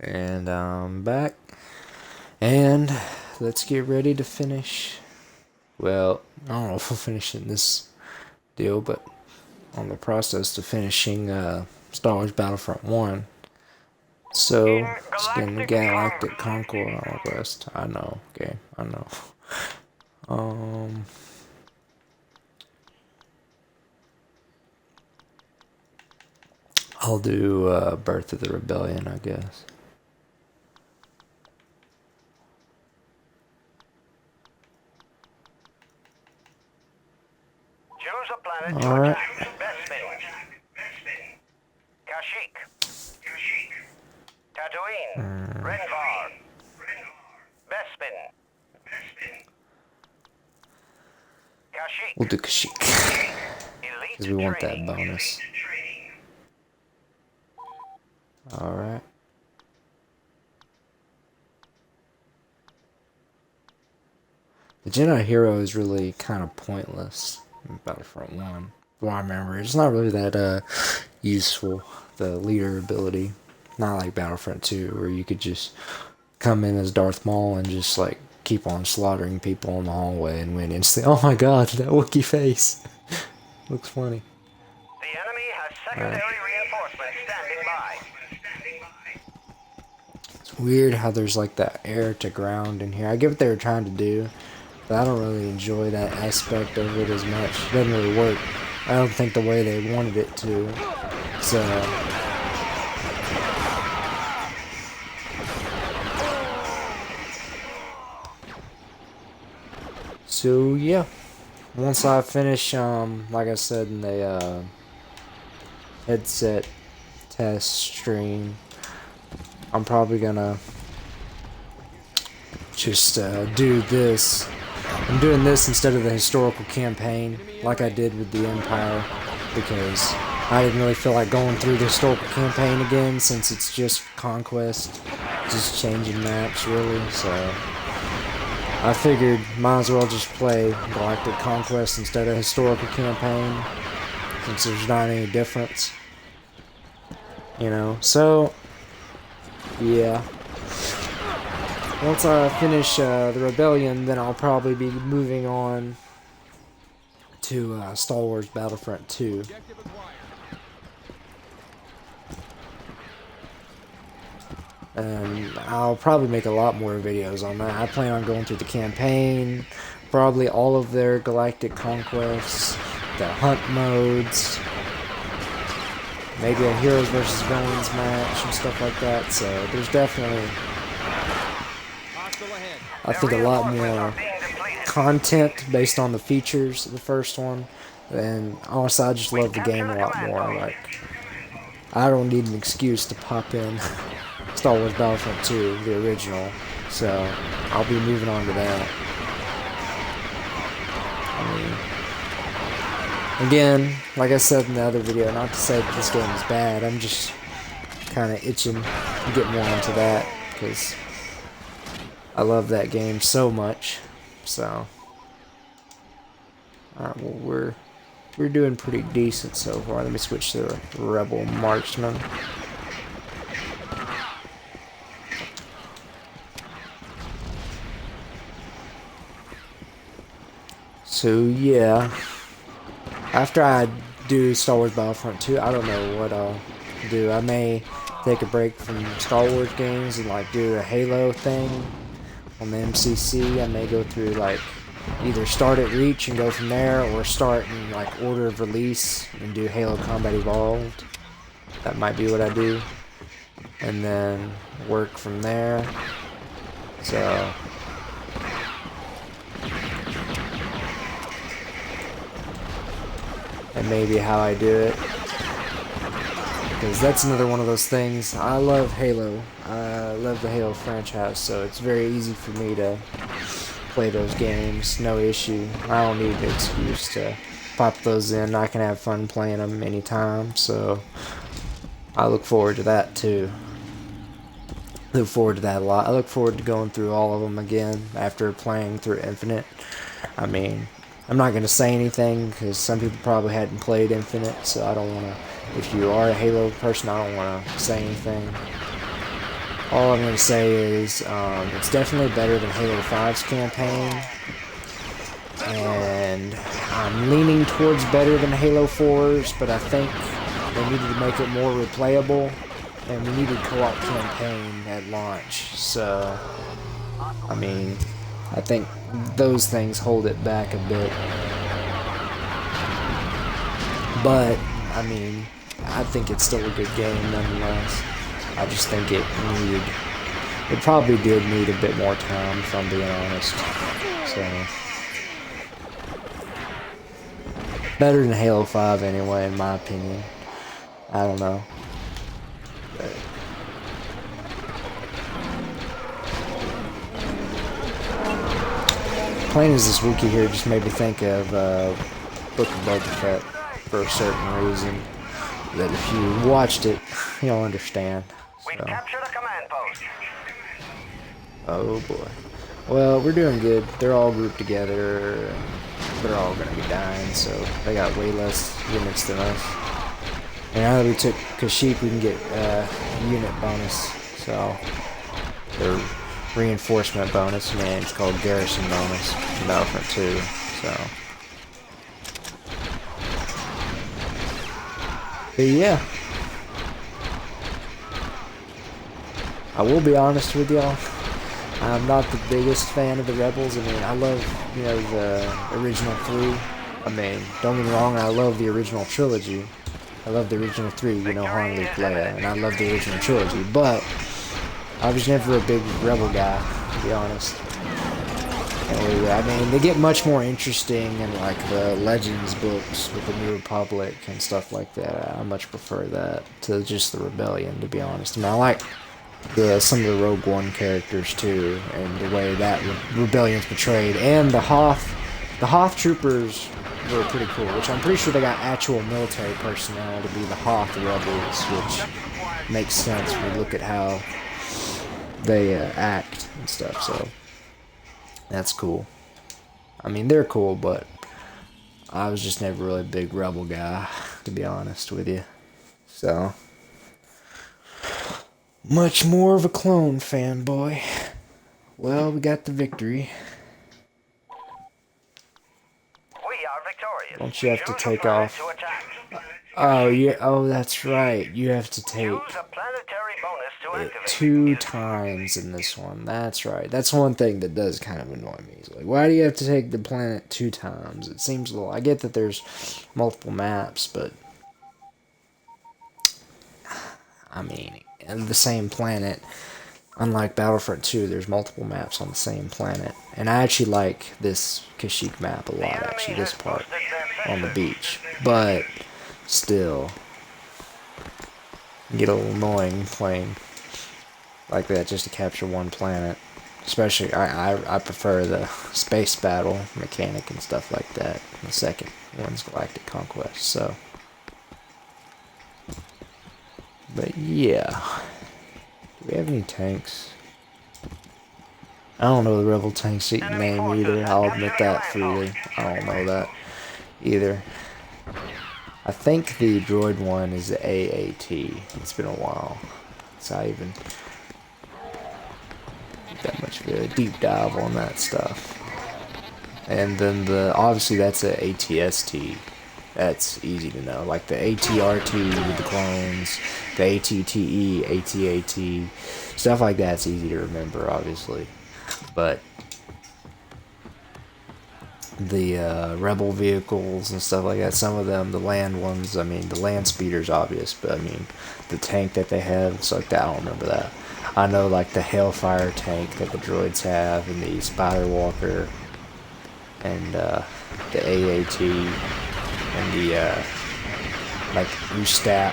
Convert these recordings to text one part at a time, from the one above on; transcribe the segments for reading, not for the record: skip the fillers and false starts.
And I'm back. And let's get ready to finish. Well, I don't know if we'll finish in this deal, but on the process to finishing Star Wars Battlefront 1. So, let's get in the Galactic Conquest. I know, okay, I know. Um, I'll do Birth of the Rebellion, I guess. Choose a planet All to right. attack. Bespin. Kashyyyk. Tatooine. Renvar. Bespin. Kashyyyk. We'll do Kashyyyk. Because we want that bonus. Alright. The Jedi hero is really kind of pointless in Battlefront 1. Well, I remember, it's not really that useful, the leader ability. Not like Battlefront 2, where you could just come in as Darth Maul and just like keep on slaughtering people in the hallway and win instantly. Oh my god, that Wookiee face. Looks funny. The enemy has secondary reinforcements standing by. It's weird how there's like that air to ground in here. I get what they were trying to do, but I don't really enjoy that aspect of it as much. It doesn't really work. I don't think the way they wanted it to. So yeah. Once I finish, like I said in the headset test stream, I'm probably gonna just do this. I'm doing this instead of the historical campaign, like I did with the Empire, because I didn't really feel like going through the historical campaign again, since it's just Conquest, just changing maps, really, so I figured might as well just play Galactic Conquest instead of historical campaign, since there's not any difference, you know, so, yeah. Once I finish the Rebellion, then I'll probably be moving on to Star Wars Battlefront 2. And I'll probably make a lot more videos on that. I plan on going through the campaign, probably all of their Galactic Conquests, the hunt modes, maybe a heroes versus villains match and stuff like that. So there's definitely, I think, a lot more content based on the features of the first one. And honestly, I just love the game a lot more. Like, I don't need an excuse to pop in Star Wars Battlefront 2, the original. So I'll be moving on to that. I mean, again, like I said in the other video, not to say that this game is bad. I'm just kind of itching to get more into that, because I love that game so much. So, alright, well, we're doing pretty decent so far. Let me switch to the Rebel Marksman. So yeah, after I do Star Wars Battlefront 2, I don't know what I'll do. I may take a break from Star Wars games and like do a Halo thing on the MCC. I may go through like either start at Reach and go from there, or start in like order of release and do Halo Combat Evolved. That might be what I do, and then work from there. So that may be how I do it, because that's another one of those things. I love Halo. I love the Halo franchise, so it's very easy for me to play those games, no issue. I don't need an excuse to pop those in. I can have fun playing them anytime, so I look forward to that too. Look forward to that a lot. I look forward to going through all of them again after playing through Infinite. I mean, I'm not going to say anything because some people probably hadn't played Infinite, so I don't want to, if you are a Halo person, I don't want to say anything. all I'm going to say is it's definitely better than Halo 5's campaign, and I'm leaning towards better than Halo 4's, but I think they needed to make it more replayable, and we needed co-op campaign at launch, so, I mean, I think those things hold it back a bit. But, I mean, I think it's still a good game nonetheless. I just think it probably did need a bit more time, if I'm being honest. So, better than Halo 5 anyway, in my opinion. I don't know. But playing as this wiki here just made me think of Book of Boba Fett for a certain reason. That if you watched it, you'll understand. We've So. captured a command post. Oh boy. Well, we're doing good. They're all grouped together. They're all gonna be dying, so they got way less units than us. And now that we took Kashyyyk, we can get unit bonus. So, or reinforcement bonus. Man, it's called garrison bonus in Battlefront 2. So. But yeah, I will be honest with y'all. I'm not the biggest fan of the Rebels. I mean, I love, you know, the original 3. I mean, don't get me wrong, I love the original trilogy. I love the original 3, you know, Han, Luke, Leia, and I love the original trilogy. But I was never a big Rebel guy, to be honest. And I mean, they get much more interesting in like the Legends books with the New Republic and stuff like that. I much prefer that to just the Rebellion, to be honest. I mean, I like some of the Rogue One characters too, and the way that Rebellion's portrayed, and the Hoth troopers were pretty cool. Which I'm pretty sure they got actual military personnel to be the Hoth rebels, which makes sense when you look at how they act and stuff. So. That's cool. I mean, they're cool, but I was just never really a big Rebel guy, to be honest with you. So, much more of a clone fanboy. Well, we got the victory. We are victorious. Don't you have to Choose a take planet off? to attack. Oh, yeah. Oh, that's right. You have to take Use a planetary bonus to it activate. 2 times in this one. That's right. That's one thing that does kind of annoy me. It's like, why do you have to take the planet 2 times? It seems a little... I get that there's multiple maps, but... I mean, in the same planet, unlike Battlefront 2, there's multiple maps on the same planet. And I actually like this Kashyyyk map a lot, actually, this part on the beach. But... still, get a little annoying playing like that just to capture one planet. Especially, I prefer the space battle mechanic and stuff like that. The second one's Galactic Conquest, so. But yeah. Do we have any tanks? I don't know the Rebel tank's name either, I'll admit that freely. I don't know that either. I think the droid one is the AAT. It's been a while since I even did that much of a deep dive on that stuff. And then obviously that's a ATST. That's easy to know. Like the ATRT with the clones, the ATTE, ATAT, stuff like that's easy to remember, obviously. But the Rebel vehicles and stuff like that, some of them, the land ones, I mean, the land speeder's obvious, but I mean, the tank that they have and stuff like that, I don't remember that. I know, like, the Hellfire tank that the droids have, and the Spider Walker, and the AAT, and the, like, USTAP,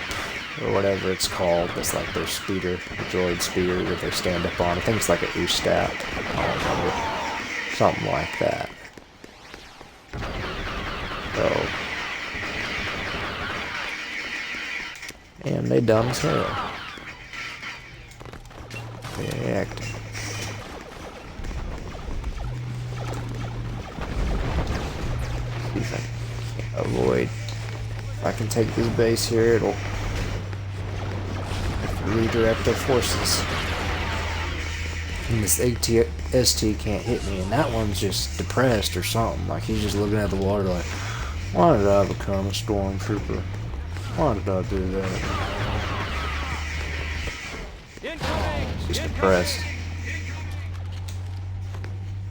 or whatever it's called, that's like their speeder, the droid speeder that they stand up on. I think it's like a USTAP, I don't remember, something like that. So, and they dumb as hell. They acting. See if I can avoid. If I can take this base here, it'll redirect their forces. And this ATST can't hit me, and that one's just depressed or something. Like, he's just looking at the water like, why did I become a stormtrooper? Why did I do that? He's depressed.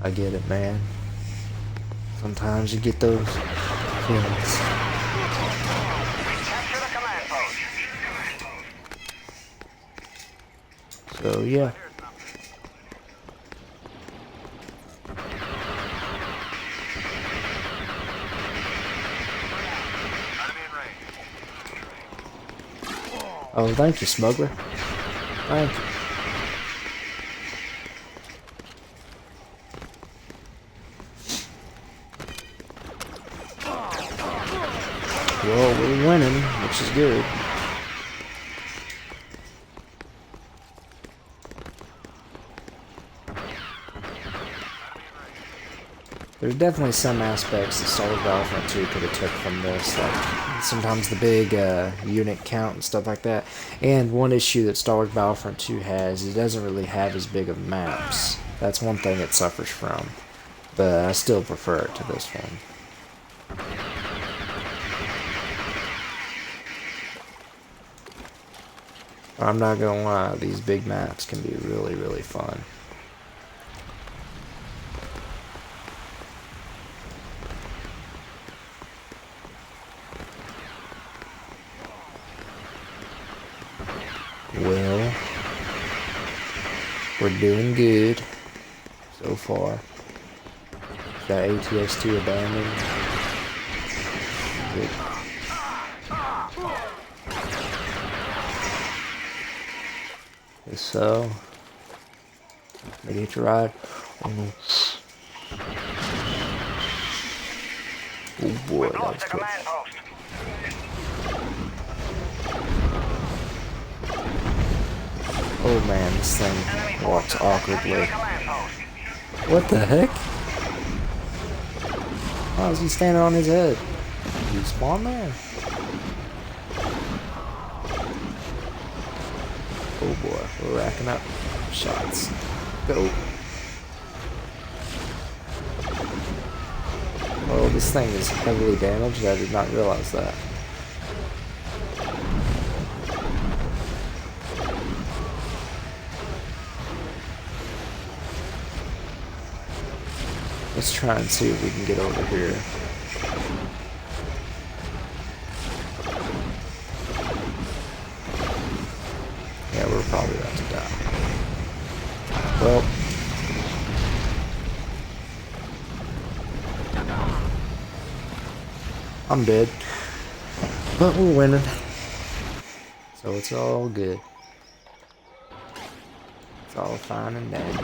I get it, man. Sometimes you get those feelings. Capture the command post. So, yeah. Oh, thank you, smuggler. Thank you. Well, we're winning, which is good. There's definitely some aspects that Star Wars Battlefront 2 could have took from this, like sometimes the big unit count and stuff like that. And one issue that Star Wars Battlefront 2 has is it doesn't really have as big of maps. That's one thing it suffers from, but I still prefer it to this one. I'm not gonna lie, these big maps can be really, really fun. Well, we're doing good so far. Got ATST abandoned. Good. So, ready to ride? Oh no. Oh boy, that was close. Oh man, this thing walks awkwardly. What the heck? Why is he standing on his head? Did he spawn there? Oh boy, we're racking up shots. Go. Oh, this thing is heavily damaged. I did not realize that. Let's try and see if we can get over here. Yeah, we're probably about to die. Well, I'm dead, but we're winning, so it's all good. It's all fine and dandy.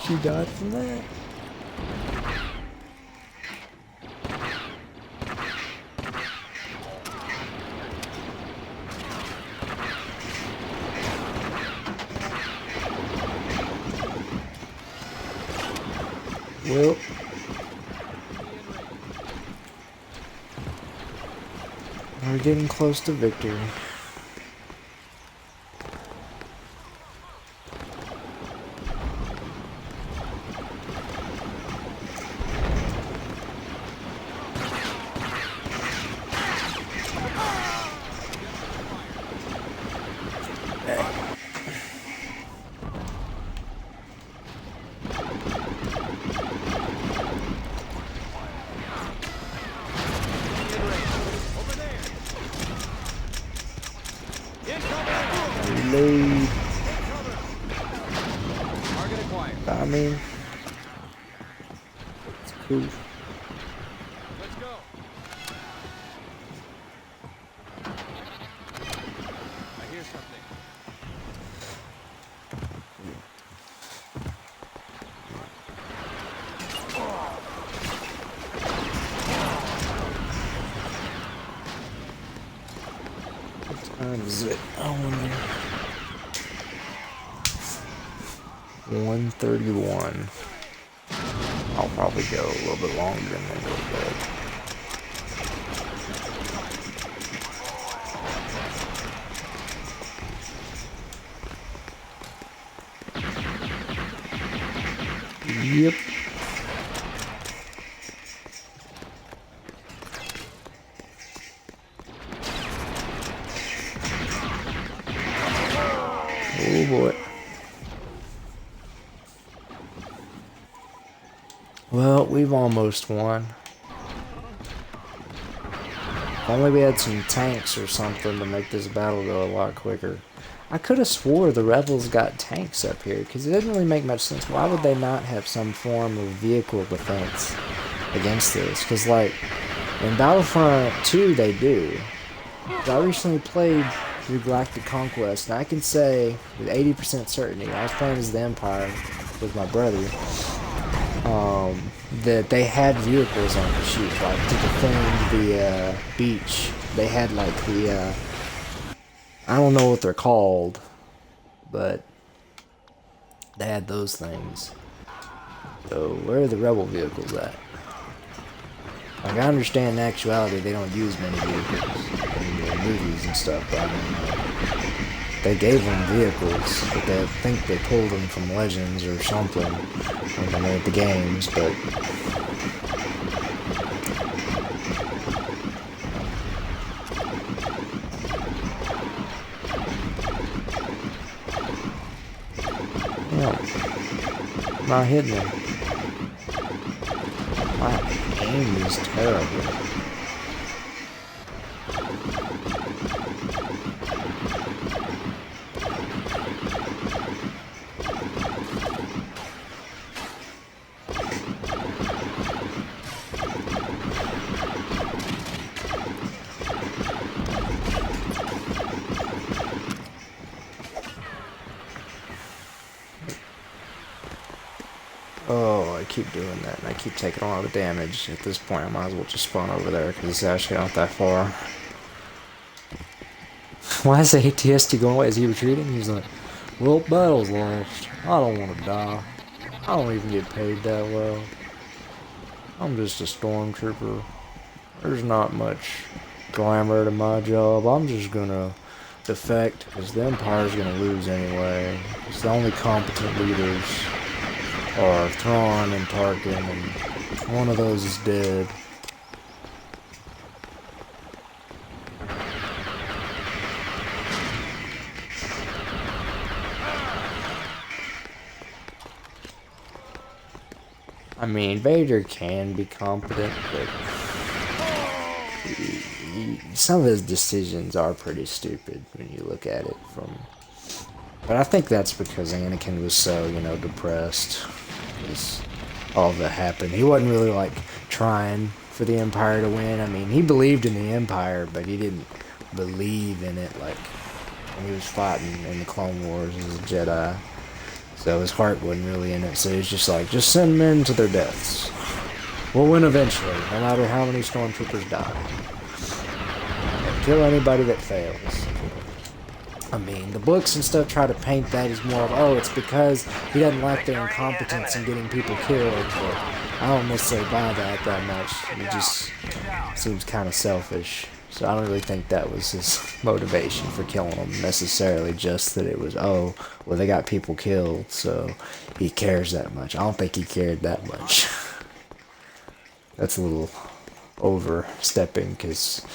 She died from that. Well, we're getting close to victory. Reload. I mean, it's cool. Let's go. I hear something. is it? I wonder. 131. I'll probably go a little bit longer than a little bit. Yep. Oh boy. Well, we've almost won. If only we had some tanks or something to make this battle go a lot quicker. I could have swore the rebels got tanks up here, because it doesn't really make much sense. Why would they not have some form of vehicle defense against this? Because, like, in Battlefront 2, they do. I recently played through Galactic Conquest, and I can say with 80% certainty, I was playing as the Empire with my brother, that they had vehicles on the ship, like to defend the beach. They had like the I don't know what they're called, but they had those things. So where are the rebel vehicles at? Like, I understand in actuality they don't use many vehicles in the movies and stuff, but I mean, they gave them vehicles, but they think they pulled them from Legends or something when they made the games, but no, I'm not hitting them. My aim is terrible. Oh, I keep doing that, and I keep taking a lot of damage. At this point, I might as well just spawn over there, because it's actually not that far. Why is the ATST going away? Is he retreating? He's like, well, battle's lost. I don't want to die. I don't even get paid that well. I'm just a stormtrooper. There's not much glamour to my job. I'm just gonna defect, because the Empire's gonna lose anyway. It's the only competent leaders are Thrawn and Tarkin, and one of those is dead. I mean, Vader can be competent, but some of his decisions are pretty stupid when you look at it from... But I think that's because Anakin was so, you know, depressed. Because all that happened. He wasn't really, like, trying for the Empire to win. I mean, he believed in the Empire, but he didn't believe in it, like, when he was fighting in the Clone Wars as a Jedi. So his heart wasn't really in it. So he was just like, just send men to their deaths. We'll win eventually, no matter how many stormtroopers die. And kill anybody that fails. I mean, the books and stuff try to paint that as more of, oh, it's because he doesn't like their incompetence in getting people killed, but I don't necessarily buy that much. It just seems kind of selfish. So I don't really think that was his motivation for killing them necessarily, just that it was, oh, well, they got people killed, so he cares that much. I don't think he cared that much. That's a little overstepping, because...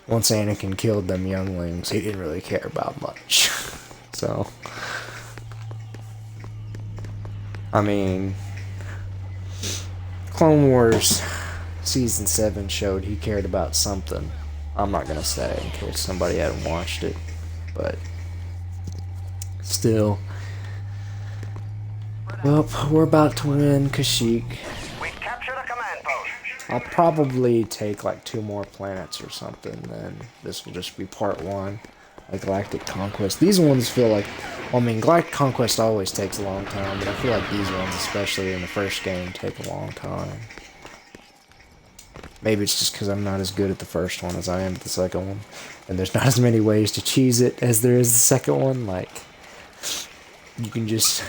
once Anakin killed them younglings, he didn't really care about much. So, I mean, Clone Wars Season 7 showed he cared about something. I'm not going to say in case somebody hadn't watched it, but still. Well, we're about to win Kashyyyk. We've captured a command post. I'll probably take like 2 more planets or something, then this will just be part 1 of Galactic Conquest. These ones feel like, well, I mean, Galactic Conquest always takes a long time, but I feel like these ones, especially in the first game, take a long time. Maybe it's just because I'm not as good at the first one as I am at the second one. And there's not as many ways to cheese it as there is the second one. Like, you can just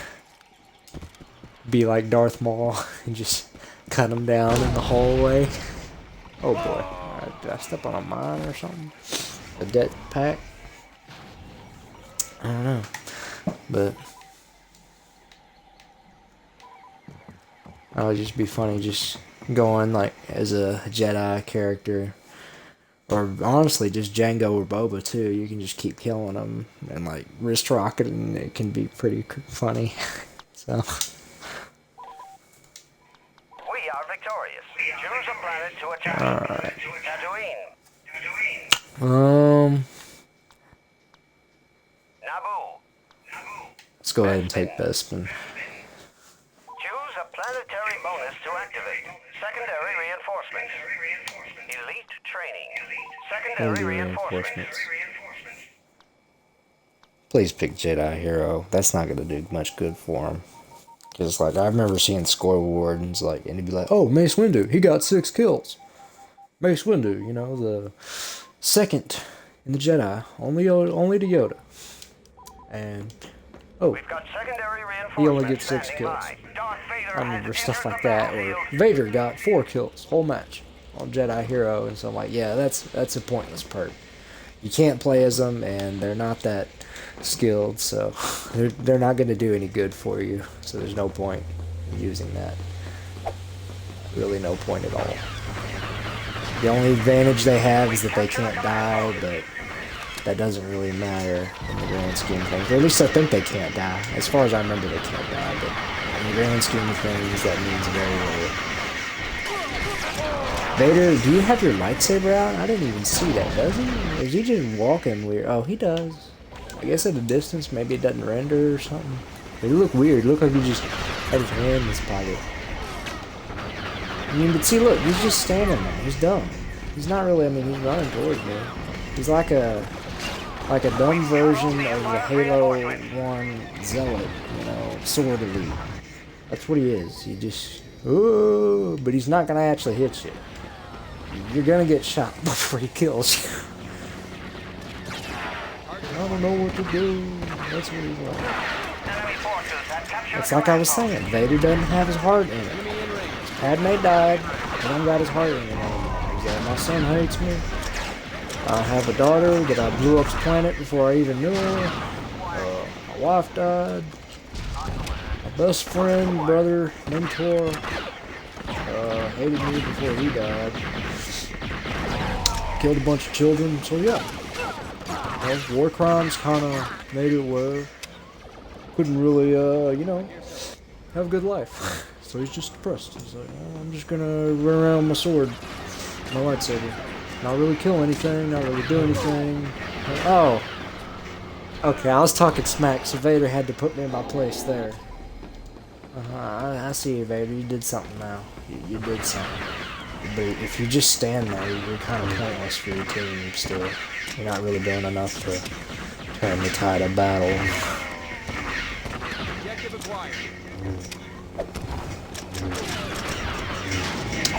be like Darth Maul and just cut them down in the hallway. Oh boy. Did I step on a mine or something? A death pack? I don't know. But that would just be funny, just going like as a Jedi character. Or honestly, just Jango or Boba too. You can just keep killing them and like wrist rocket, and it can be pretty funny. So We are victorious. Choose a planet to attack. alright. Tatooine. Naboo. Let's go ahead and take Bespin. Choose a planetary bonus to activate. Secondary reinforcements. Elite training. Secondary reinforcements. Please pick Jedi Hero. That's not gonna do much good for him. Cause like I remember seeing score wardens like, and he'd be like, "Oh, Mace Windu, he got 6 kills. Mace Windu, you know, the second in the Jedi, only to Yoda." And oh, We've got secondary reinforcements. he only gets 6 standing kills. by. Darth Vader I remember has stuff entered like the that, or battlefield. Vader got 4 kills whole match on Jedi Hero, and so I'm like, yeah, that's a pointless perk. You can't play as them, and they're not that skilled, so they're not going to do any good for you. So there's no point in using that. Really, no point at all. The only advantage they have is that they can't die, but that doesn't really matter in the grand scheme of things. Or at least I think they can't die. As far as I remember, they can't die, but in the grand scheme of things, that means very little. Vader, do you have your lightsaber out? I didn't even see that, does he? Or is he just walking weird? Oh, he does. I guess at a distance, maybe it doesn't render or something. But he looked weird. It looked like he just had his hand in his pocket. I mean, but see, look, he's just standing there. He's dumb. He's not really, I mean, he's running towards me. He's like a dumb version of the Halo 1 Zealot, you know, sword elite. That's what he is. He just, oh, but he's not going to actually hit you. You're going to get shot before he kills you. I don't know what to do. That's what he's like. Enemy forces have captured It's a like I was command saying, Vader doesn't have his heart in it. Padme died, he don't got his heart in it anymore. He's like, my son hates me. I have a daughter that I blew up's planet before I even knew her. My wife died. My best friend, brother, mentor, hated me before he died. Killed a bunch of children, so yeah. Well, war crimes kind of made it where couldn't really, you know, have a good life. So he's just depressed. He's like, oh, I'm just gonna run around with my sword, my lightsaber. Not really kill anything, not really do anything. Oh. Okay, I was talking smack, so Vader had to put me in my place there. I see you, Vader. You did something now. You did something. But if you just stand there, you're kind of pointless for your team still. You're not really doing enough to turn the tide of battle. Objective acquired.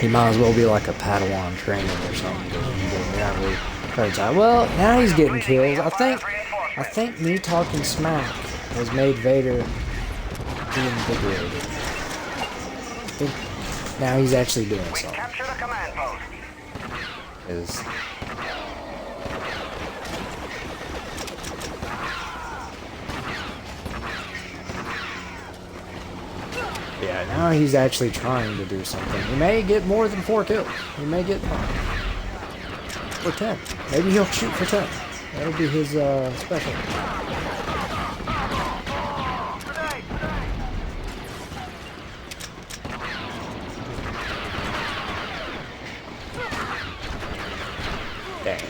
He might as well be like a Padawan training or something. You're not really turning the tide. Well, now he's getting kills. I think me talking smack has made Vader reinvigorated. I think now he's actually doing We something. captured a command post. Is yeah, now he's actually trying to do something. He may get more than 4 kills. He may get 5. Or 10. Maybe he'll shoot for 10. That'll be his special. Dang.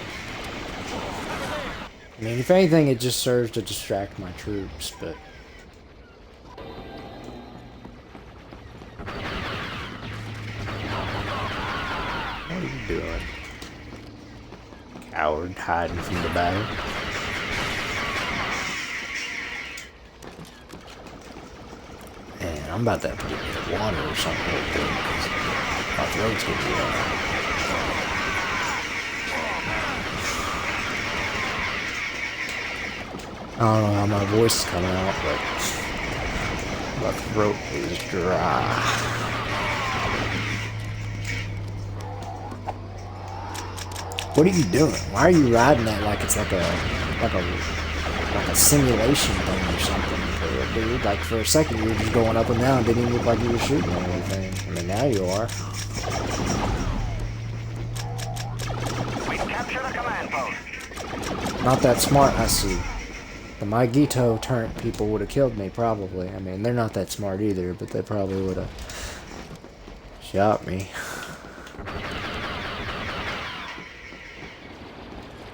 I mean, if anything, it just serves to distract my troops, but... What are you doing? Coward hiding from the battle. Man, I'm about to have to get me water or something real quick, 'cause my throat's gonna be I don't know how my voice is coming out, but my throat is dry. What are you doing? Why are you riding that like it's like a simulation thing or something, dude? Like for a second you were just going up and down, didn't even look like you were shooting or anything. I mean, now you are. We captured a command post. Not that smart, I see. The Maigito turret people would have killed me, probably. I mean, they're not that smart either, but they probably would have shot me.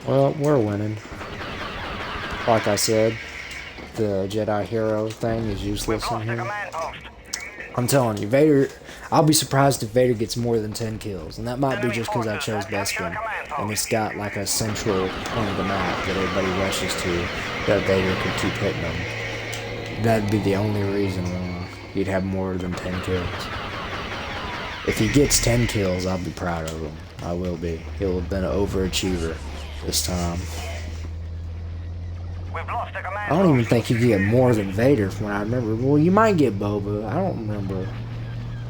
Well, we're winning. Like I said, the Jedi hero thing is useless in here. I'm telling you, Vader... I'll be surprised if Vader gets more than 10 kills. And that might be just because I chose Bespin. And it's got like a central point of the map that everybody rushes to, that Vader could keep hitting them. That'd be the only reason why he'd have more than 10 kills. If he gets 10 kills, I'll be proud of him. I will be. He'll have been an overachiever this time. I don't even think you get more than Vader from what I remember. Well, you might get Boba. I don't remember.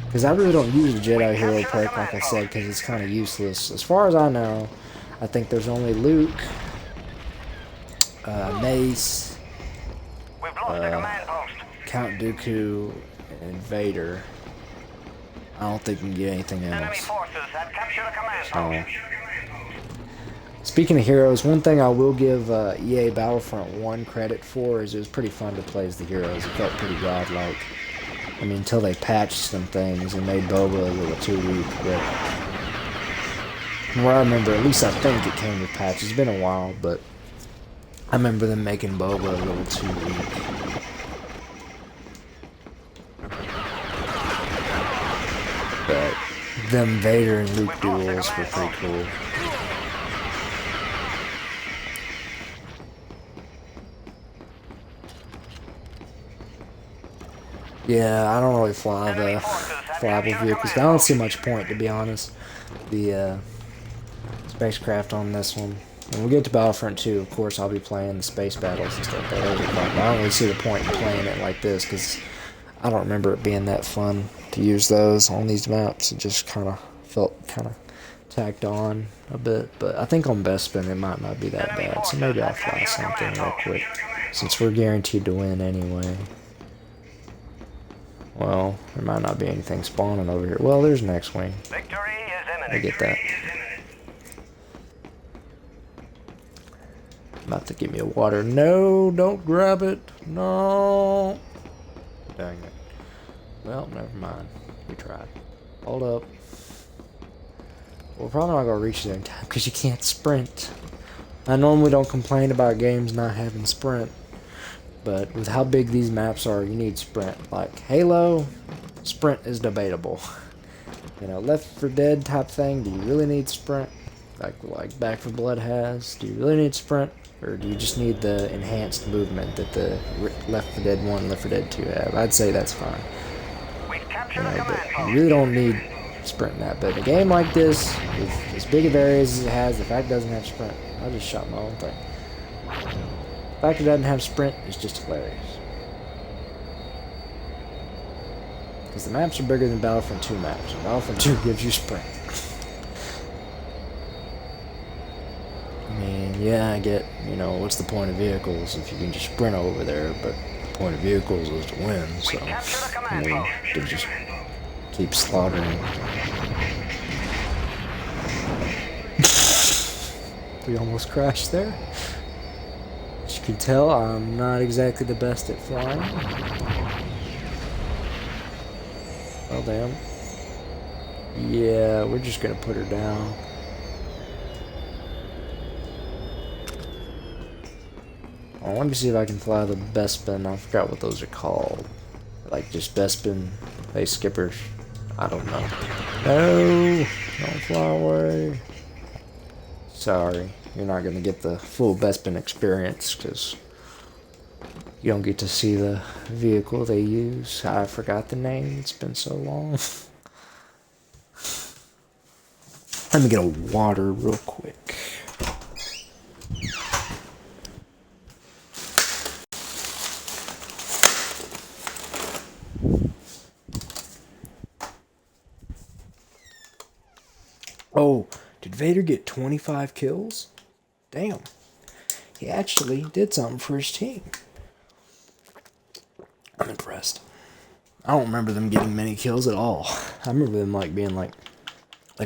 Because I really don't use the Jedi Hero perk, like I said, because it's kind of useless. As far as I know, I think there's only Luke, Mace, Count Dooku, and Vader. I don't think you can get anything else. So, speaking of heroes, one thing I will give EA Battlefront 1 credit for is it was pretty fun to play as the heroes. It felt pretty godlike. I mean, until they patched some things and made Boba a little too weak, but from where I remember, at least I think it came with patches. It's been a while, but I remember them making Boba a little too weak. But them Vader and Luke duels were pretty cool. Yeah, I don't really fly the flyable vehicles. I don't see much point, to be honest. The spacecraft on this one. When we get to Battlefront 2, of course, I'll be playing the space battles and stuff. But I don't really see the point in playing it like this because I don't remember it being that fun to use those on these maps. It just kind of felt kind of tacked on a bit. But I think on Bespin it might not be that bad. So maybe I'll fly something real quick since we're guaranteed to win anyway. Well, there might not be anything spawning over here. Well, there's an X-Wing. I get that. About to give me a water. No, don't grab it. No. Dang it. Well, never mind. We tried. Hold up. We're probably not going to reach there in time because you can't sprint. I normally don't complain about games not having sprint. But with how big these maps are, you need sprint. Like Halo, sprint is debatable. You know, Left 4 Dead type thing, do you really need sprint? Like Back 4 Blood has. Do you really need sprint? Or do you just need the enhanced movement that the Left 4 Dead 1 and Left 4 Dead 2 have? I'd say that's fine. You know, but you really don't need sprint in that. But in a game like this, with as big of areas as it has, the fact it doesn't have sprint, I just shot my own thing. The fact it doesn't have sprint is just hilarious. Because the maps are bigger than Battlefront 2 maps, and Battlefront 2 gives you sprint. I mean, yeah, I get, you know, what's the point of vehicles if you can just sprint over there, but the point of vehicles is to win, so, I mean, to just keep slaughtering. We almost crashed there. As you can tell, I'm not exactly the best at flying. Oh, damn. Yeah, we're just gonna put her down. I want to see if I can fly the Bespin. I forgot what those are called. Like just Bespin base skippers. I don't know. No! Don't fly away. Sorry. You're not going to get the full Bespin experience because you don't get to see the vehicle they use. I forgot the name. It's been so long. Let me get a water real quick. Oh, did Vader get 25 kills? Damn. He actually did something for his team. I'm impressed. I don't remember them getting many kills at all. I remember them like being like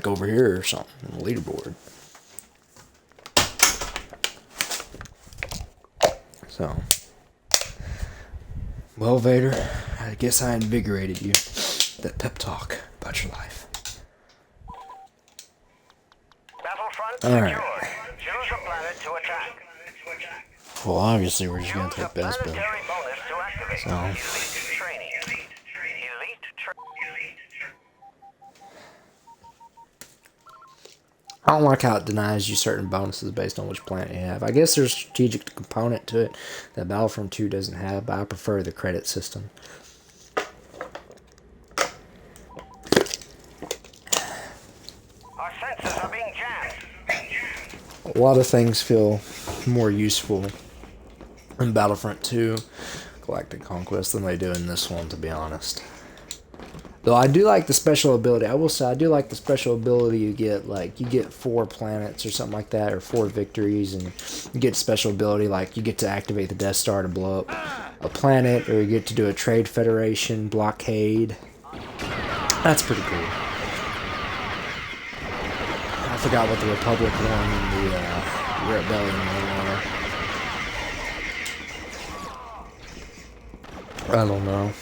over here or something on the leaderboard. So, well, Vader, I guess I invigorated you. That pep talk about your life. Battlefront All right. secured. Choose a planet to attack. Well, obviously we're just gonna Use a take best build. planetary bonus to activate. So. Elite training. Elite training. I don't like how it denies you certain bonuses based on which planet you have. I guess there's a strategic component to it that Battlefront 2 doesn't have, but I prefer the credit system. Our sensors are being jammed. A lot of things feel more useful in Battlefront 2 Galactic Conquest than they do in this one, to be honest. Though I do like the special ability. I will say I do like the special ability you get. Like, you get 4 planets or something like that, or 4 victories, and you get special ability like you get to activate the Death Star to blow up a planet, or you get to do a Trade Federation blockade. That's pretty cool. I forgot what the Republic one and the Rebellion one are. I don't know.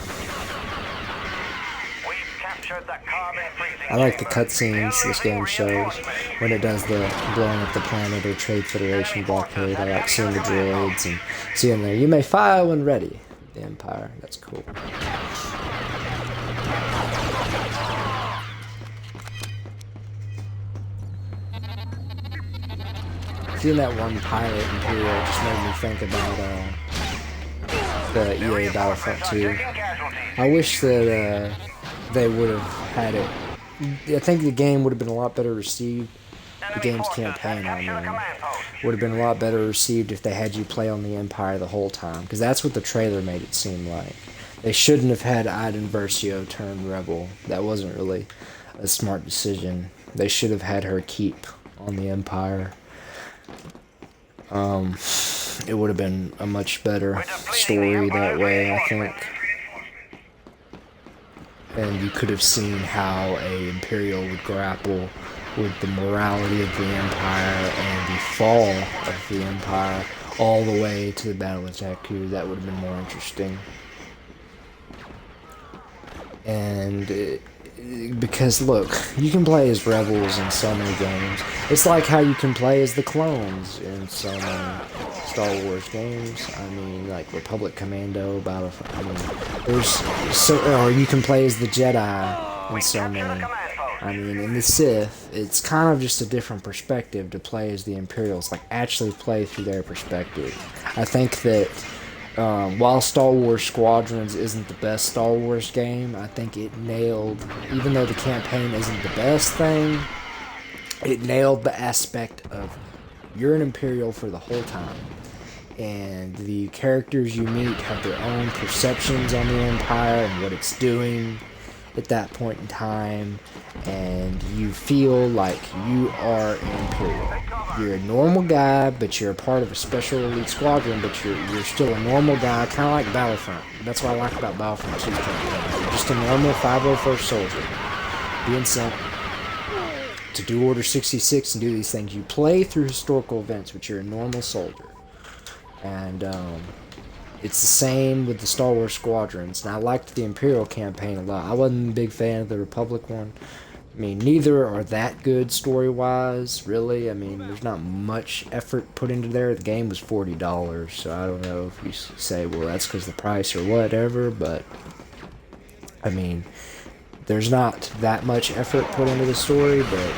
I like the cutscenes this game shows when it does the blowing up the planet or Trade Federation blockade. I like seeing the droids and seeing there, you may fire when ready. The Empire, that's cool. Seeing that one pilot Imperial just made me think about the EA Battlefront 2. I wish that they would have had it. I think the game would have been a lot better received. The game's campaign, I mean, would have been a lot better received if they had you play on the Empire the whole time. Because that's what the trailer made it seem like. They shouldn't have had Iden Versio turn Rebel. That wasn't really a smart decision. They should have had her keep on the Empire. It would have been a much better story that way, I think. And you could have seen how a Imperial would grapple with the morality of the Empire and the fall of the Empire all the way to the Battle of Jakku. That would have been more interesting. And because look, you can play as rebels in so many games. It's like how you can play as the clones in so many Star Wars games. I mean, like Republic Commando, Battlefront. I mean, there's so, or you can play as the Jedi in so many. I mean, in the Sith, it's kind of just a different perspective to play as the Imperials, like actually play through their perspective. I think that while Star Wars Squadrons isn't the best Star Wars game, I think it nailed, even though the campaign isn't the best thing, it nailed the aspect of you're an Imperial for the whole time. And the characters you meet have their own perceptions on the Empire and what it's doing at that point in time, and you feel like you are an Imperial. You're a normal guy, but you're a part of a special elite squadron, but you're still a normal guy, kind of like Battlefront. That's what I like about Battlefront 2. You're just a normal 501st soldier being sent to do Order 66 and do these things. You play through historical events, but you're a normal soldier. And it's the same with the Star Wars Squadrons, and I liked the Imperial campaign a lot. I wasn't a big fan of the Republic one. I mean, neither are that good story-wise, really. I mean, there's not much effort put into there. The game was $40, so I don't know if you say, well, that's because of the price or whatever, but, I mean, there's not that much effort put into the story, but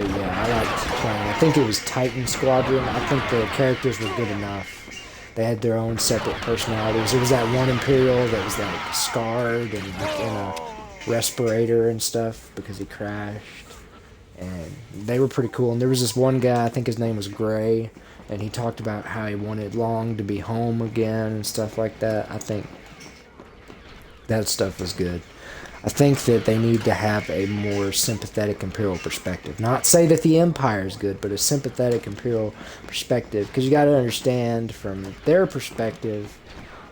yeah, I liked playing. I think it was Titan Squadron. I think the characters were good enough. They had their own separate personalities. There was that one Imperial that was like scarred and like in a respirator and stuff because he crashed. And they were pretty cool. And there was this one guy, I think his name was Gray, and he talked about how he wanted Long to be home again and stuff like that. I think that stuff was good. I think that they need to have a more sympathetic Imperial perspective. Not say that the Empire is good, but a sympathetic Imperial perspective. Because you got to understand, from their perspective,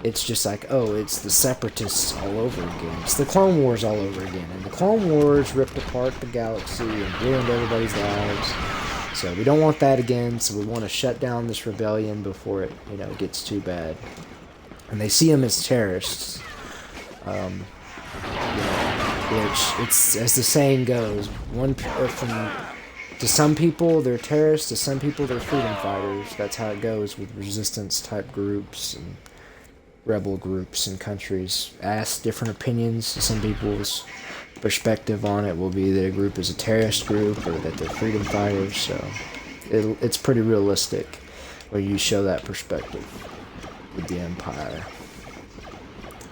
it's just like, oh, it's the Separatists all over again. It's the Clone Wars all over again. And the Clone Wars ripped apart the galaxy and ruined everybody's lives. So we don't want that again, so we want to shut down this rebellion before it, gets too bad. And they see them as terrorists. Which, it's, as the saying goes, to some people they're terrorists, to some people they're freedom fighters. That's how it goes with resistance type groups and rebel groups and countries. Ask different opinions. Some people's perspective on it will be that a group is a terrorist group or that they're freedom fighters. So it's pretty realistic when you show that perspective with the Empire.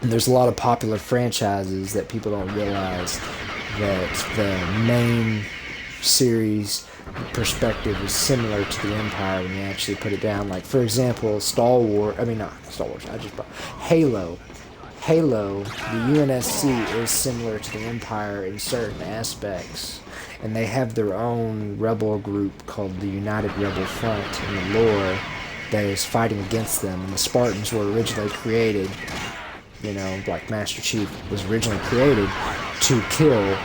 And there's a lot of popular franchises that people don't realize that the main series perspective is similar to the Empire when you actually put it down. Like, for example, Halo. Halo, the UNSC is similar to the Empire in certain aspects. And they have their own rebel group called the United Rebel Front in the lore that is fighting against them. And the Spartans were originally created, like Master Chief was originally created to kill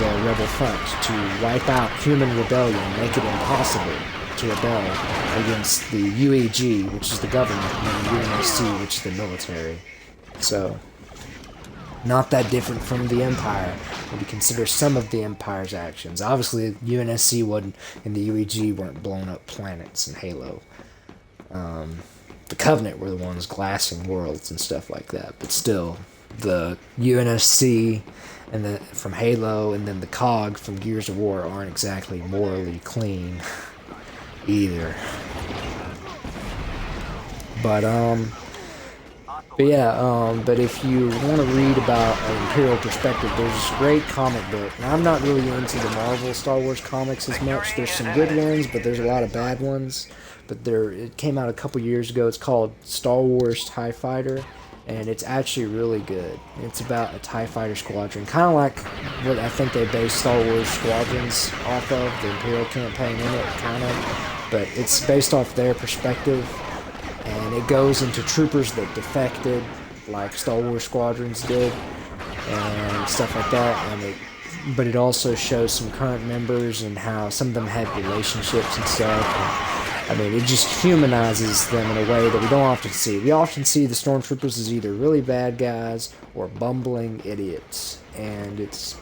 the Rebel Front, to wipe out human rebellion, make it impossible to rebel against the UEG, which is the government, and the UNSC, which is the military. So, not that different from the Empire, when you consider some of the Empire's actions. Obviously, UNSC wasn't, and the UEG weren't blowing up planets in Halo. The Covenant were the ones glassing worlds and stuff like that, but still, the UNSC and from Halo and then the COG from Gears of War aren't exactly morally clean either. But if you want to read about an Imperial perspective, there's this great comic book. Now, I'm not really into the Marvel Star Wars comics as much. There's some good ones, but there's a lot of bad ones. But it came out a couple years ago. It's called Star Wars TIE Fighter, and it's actually really good. It's about a TIE Fighter squadron, kind of like what I think they based Star Wars Squadrons off of, the Imperial campaign in it, kind of. But it's based off their perspective, and it goes into troopers that defected, like Star Wars Squadrons did, and stuff like that. But it also shows some current members and how some of them had relationships and stuff. It just humanizes them in a way that we don't often see. We often see the stormtroopers as either really bad guys or bumbling idiots. And it's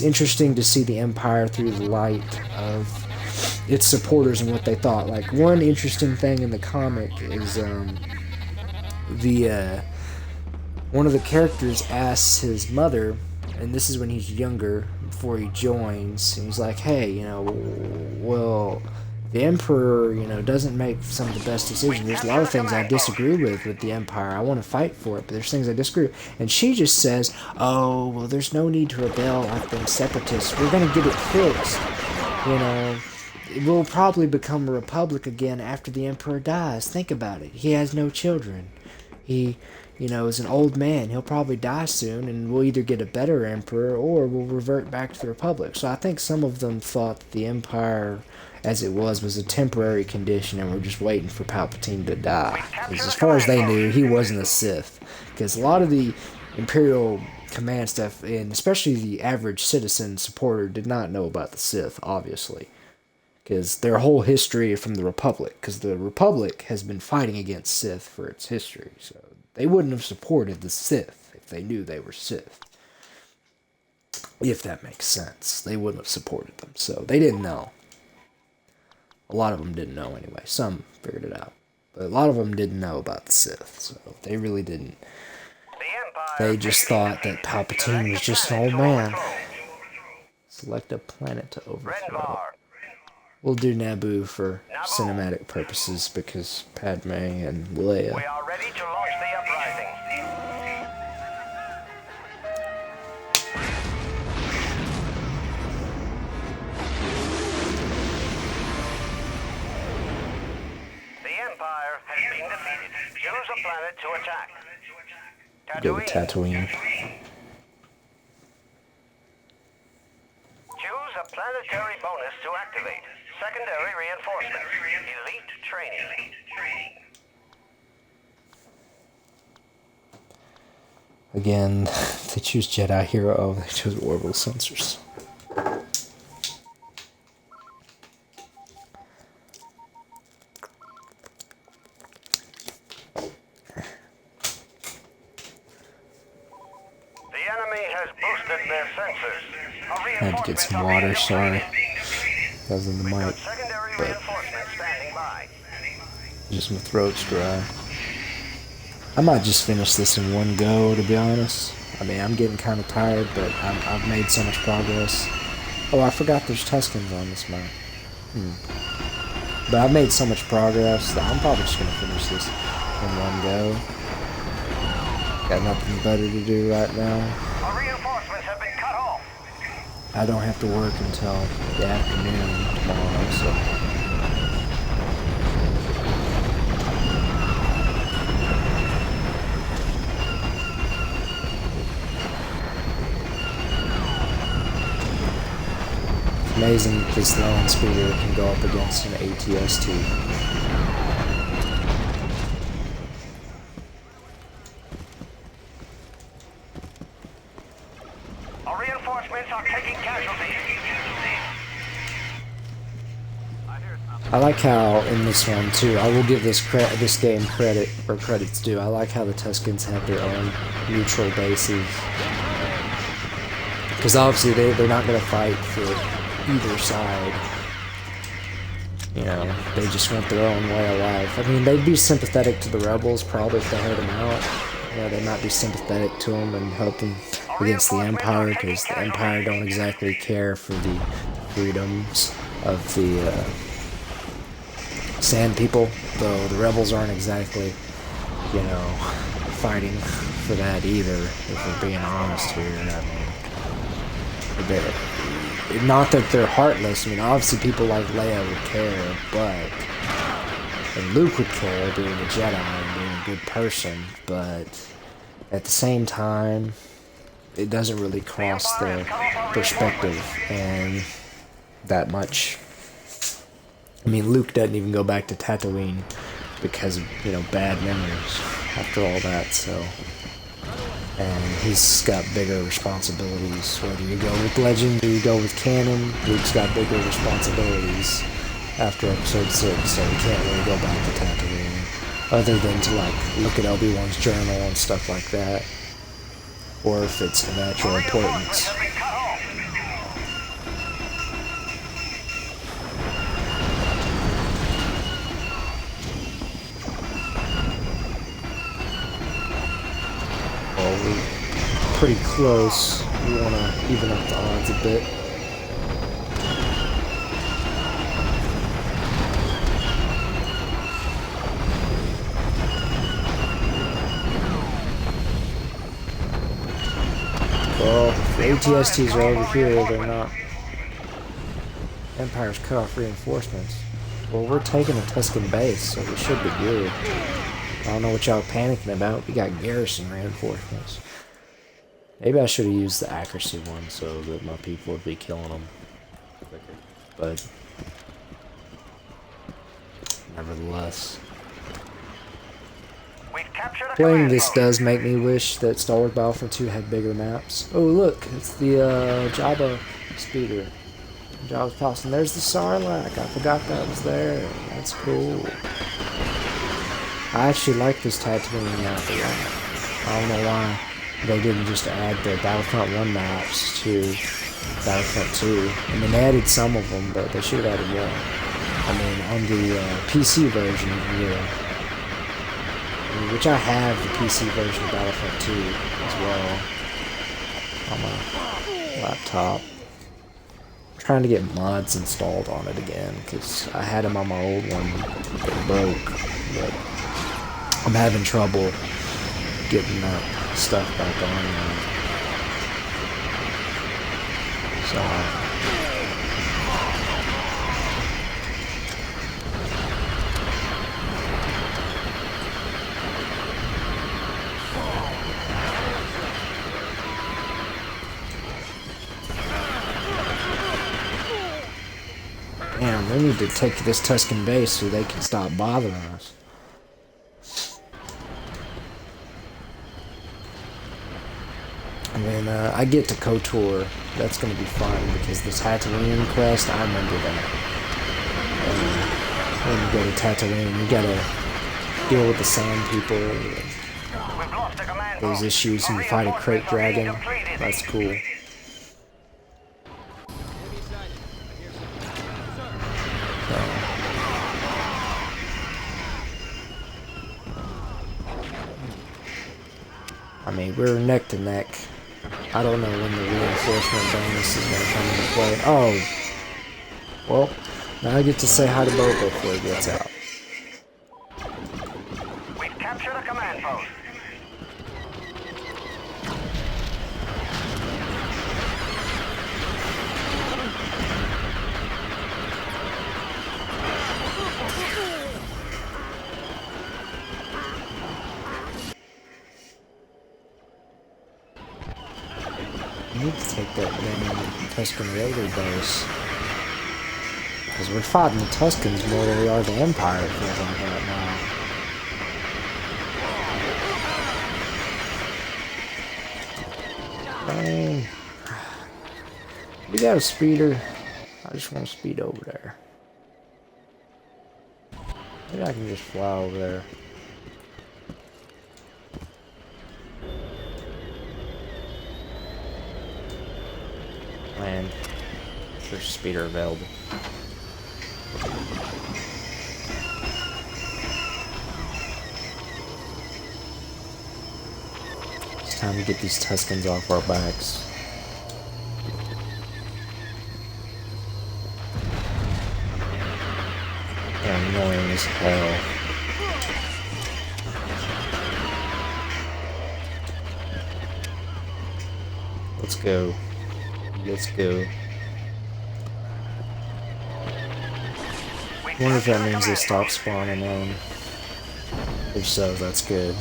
interesting to see the Empire through the light of its supporters and what they thought. Like, one interesting thing in the comic is one of the characters asks his mother, and this is when he's younger, before he joins, and he's like, hey, well, the Emperor, doesn't make some of the best decisions. There's a lot of things I disagree with the Empire. I want to fight for it, but there's things I disagree with. And she just says, oh, well, there's no need to rebel like them Separatists. We're going to get it fixed. We'll probably become a republic again after the Emperor dies. Think about it. He has no children. He is an old man. He'll probably die soon, and we'll either get a better emperor or we'll revert back to the Republic. So I think some of them thought the Empire, as it was a temporary condition, and we're just waiting for Palpatine to die. Because as far as they knew, he wasn't a Sith. Because a lot of the Imperial command stuff, and especially the average citizen supporter, did not know about the Sith, obviously. Because their whole history is from the Republic. Because the Republic has been fighting against Sith for its history, so they wouldn't have supported the Sith if they knew they were Sith. If that makes sense. They wouldn't have supported them. So they didn't know. A lot of them didn't know anyway. Some figured it out. But a lot of them didn't know about the Sith. So they really didn't. They just thought that Palpatine was just an old man. Select a planet to overthrow. We'll do Naboo for cinematic purposes because Padme and Leia. We are ready to launch the uprising. The Empire has been defeated. Choose a planet to attack. Go with Tatooine. Choose a planetary bonus to activate. Secondary reinforcement. Elite training. Again, they choose Jedi Hero. Oh, they chose orbital sensors. The enemy has boosted their sensors. A Had to get some reinforcement water, sorry. That was in the We've got mic, secondary but reinforcement standing by. just my throat's dry. I might just finish this in one go, to be honest. I mean, I'm getting kind of tired, but I've made so much progress. Oh, I forgot there's Tuscans on this map. But I've made so much progress that I'm probably just going to finish this in one go. Got nothing better to do right now. Our reinforcements have been cut off. I don't have to work until the afternoon tomorrow, so... Amazing that this land speeder can go up against an ATST. Our reinforcements are taking casualties. I like how in this one too, I will give this game credit where credit's due. I like how the Tuscans have their own neutral bases. Because obviously they're not going to fight for either side. You know, they just want their own way of life. I mean, they'd be sympathetic to the rebels probably if they heard them out. You know, they might be sympathetic to them and help them against the Empire, because the Empire don't exactly care for the freedoms of the Sand People, though the rebels aren't exactly, you know, fighting for that either, if we're being honest here. I mean, not that they're heartless. I mean, obviously people like Leia would care, but... And Luke would care, being a Jedi and being a good person, but... At the same time, it doesn't really cross their perspective and that much. I mean, Luke doesn't even go back to Tatooine because of, you know, bad memories after all that, so... And he's got bigger responsibilities. Whether you go with Legend or you go with Canon, Luke's got bigger responsibilities after Episode 6, so he can't really go back to Tatooine. Other than to, like, look at Obi-Wan's journal and stuff like that. Or if it's of actual importance. Well, we're pretty close. We want to even up the odds a bit. Well, if the ATSTs are over here, they're not. Empire's cut off reinforcements. Well, we're taking a Tuscan base, so we should be good. I don't know what y'all are panicking about. We got garrison reinforcements. Maybe I should have used the accuracy one so that my people would be killing them quicker. But nevertheless, playing this does make me wish that Star Wars Battlefront 2 had bigger maps. Oh look, it's the Jabba speeder. Jabba's Palace, and there's the Sarlacc. I forgot that was there. That's cool. I actually like this Tatooine map a lot. I don't know why they didn't just add the Battlefront 1 maps to Battlefront 2. I mean, they added some of them, but they should have added more. I mean, on the PC version, yeah. Which I have the PC version of Battlefront 2 as well on my laptop. I'm trying to get mods installed on it again because I had them on my old one that broke, but I'm having trouble getting that stuff back on now. So need to take this Tuscan base so they can stop bothering us. And then I get to KOTOR. That's going to be fun because the Tatooine quest, I remember that. When you go to Tatooine, you gotta deal with the sand people. We've lost a command Those post. issues when you fight a crate dragon. That's cool. Enemy sighted. I hear something. Sir. I mean, we're neck to neck. I don't know when the reinforcement bonus is going to come into play. Oh! Well, now I get to say hi to Boba before he gets out. We've captured a command post. I need to take that damn Tuscan Raider base. Because we're fighting the Tuscans more than we are the Empire, it feels like right now. We got a speeder. I just want to speed over there. Maybe I can just fly over there. And there's a speeder available. It's time to get these Tuscans off our backs. They're annoying as hell. Let's go. Let's go. I wonder if that means they stop spawning in. If so, that's good.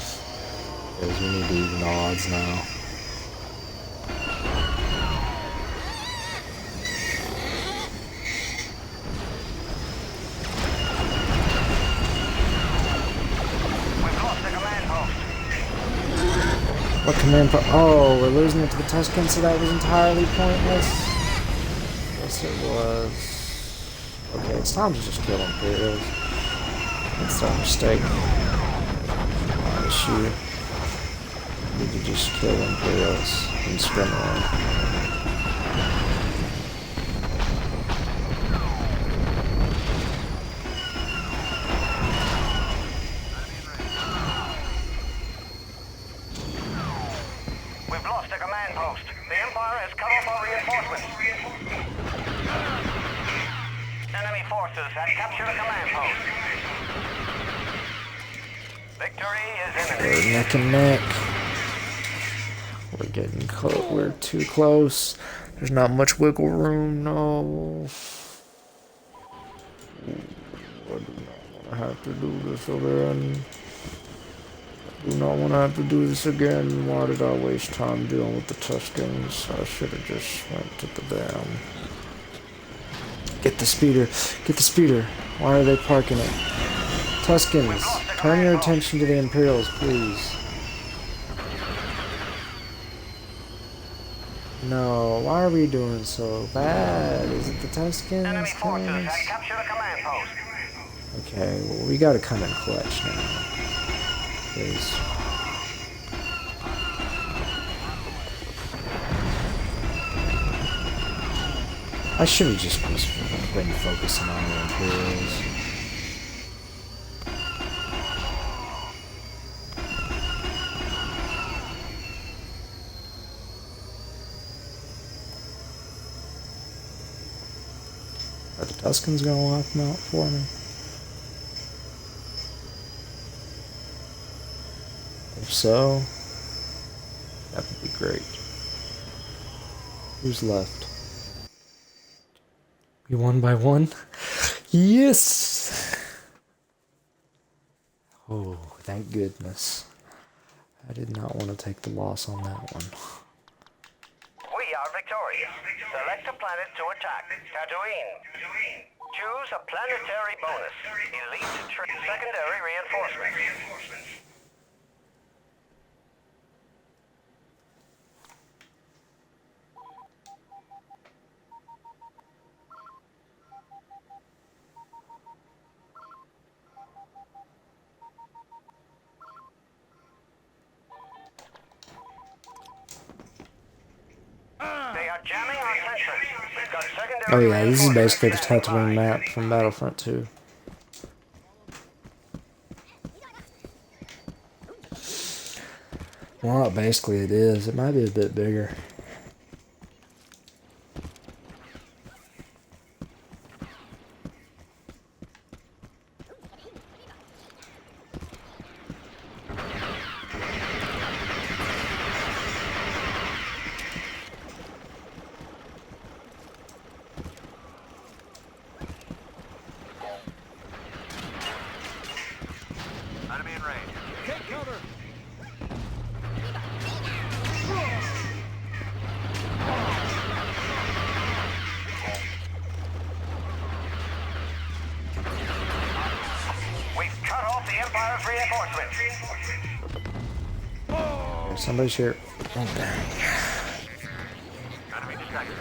Because we need to even the odds now. We've lost the command post. What command post? Oh, we're losing it to the Tuscans, so that was entirely pointless. Yes, it was. Okay, it's time to just kill Imperials. That's our mistake. Not issue. We need to just kill Imperials indiscriminately. We've lost a command post. The Empire has cut off our reinforcements. Enemy forces have captured a command post. Victory is imminent. We're neck and neck. We're getting close. We're too close. There's not much wiggle room. No. I do not want to have to do this again. I do not want to have to do this again. Why did I waste time dealing with the Tuscans? I should have just went to the dam. Get the speeder. Get the speeder. Why are they parking it? Tuscans, turn your attention to the Imperials, please. No, why are we doing so bad? Is it the Tuscans? Enemy forces Killing have us? captured a command post. Okay, well, we gotta come in clutch now. 'Cause I should have just been focusing on the Imperials. Are the Tuscans gonna lock them out for me? If so, that would be great. Who's left? We won by one? Yes! Oh, thank goodness. I did not want to take the loss on that one. We are victorious. Select a planet to attack. Tatooine. Choose a planetary bonus. Elite secondary reinforcements. They are jamming our sentries. We've got Oh secondary yeah, this is basically the reinforcements Tatooine standing by. map from Battlefront 2. Well, not basically it is. It might be a bit bigger. Enemy in range. Take cover. We've cut off the Empire's reinforcements. Somebody's here. Oh, dang. Enemy distracted.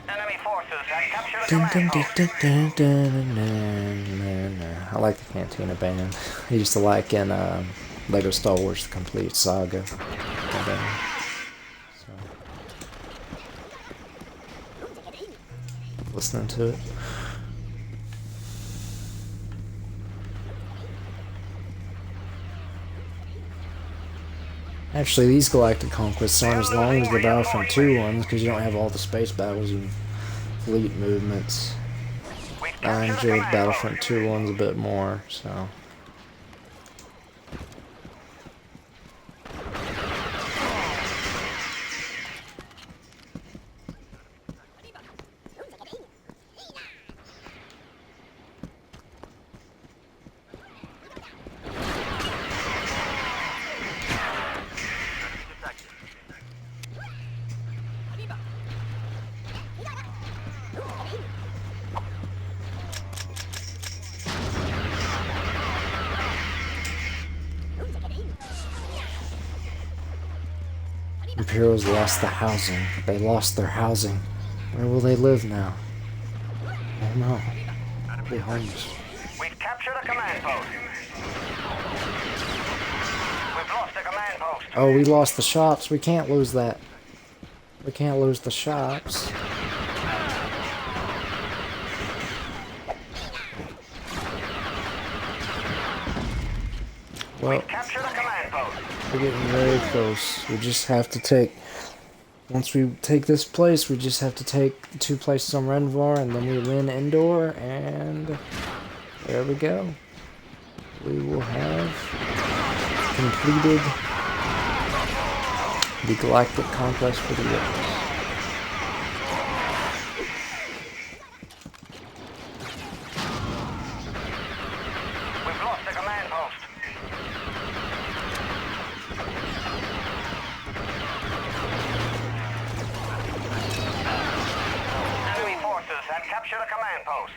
Enemy forces have captured a Dun, dun, command dun, post. dun, dun, dun, dun, dun. I like the Cantina band. I used to like in Lego Star Wars: The Complete Saga. And, so, listening to it. Actually, these Galactic Conquests aren't as long as the Battlefront 2 ones because you don't have all the space battles and fleet movements. We've I captured a enjoyed command Battlefront post. 2 ones a bit more, so. Imperials lost the housing. They lost their housing. Where will they live now? I don't know. Be homeless. We've captured a command post. We've lost a command post. Oh, we lost the shops. We can't lose that. We can't lose the shops. Well, We've captured a command post. we're getting very close. We just have to take... Once we take this place, we just have to take the 2 places on Renvar, and then we win Endor, and there we go. We will have completed the Galactic Conquest for the Rebels. We've lost a command post. Enemy forces have captured a command post.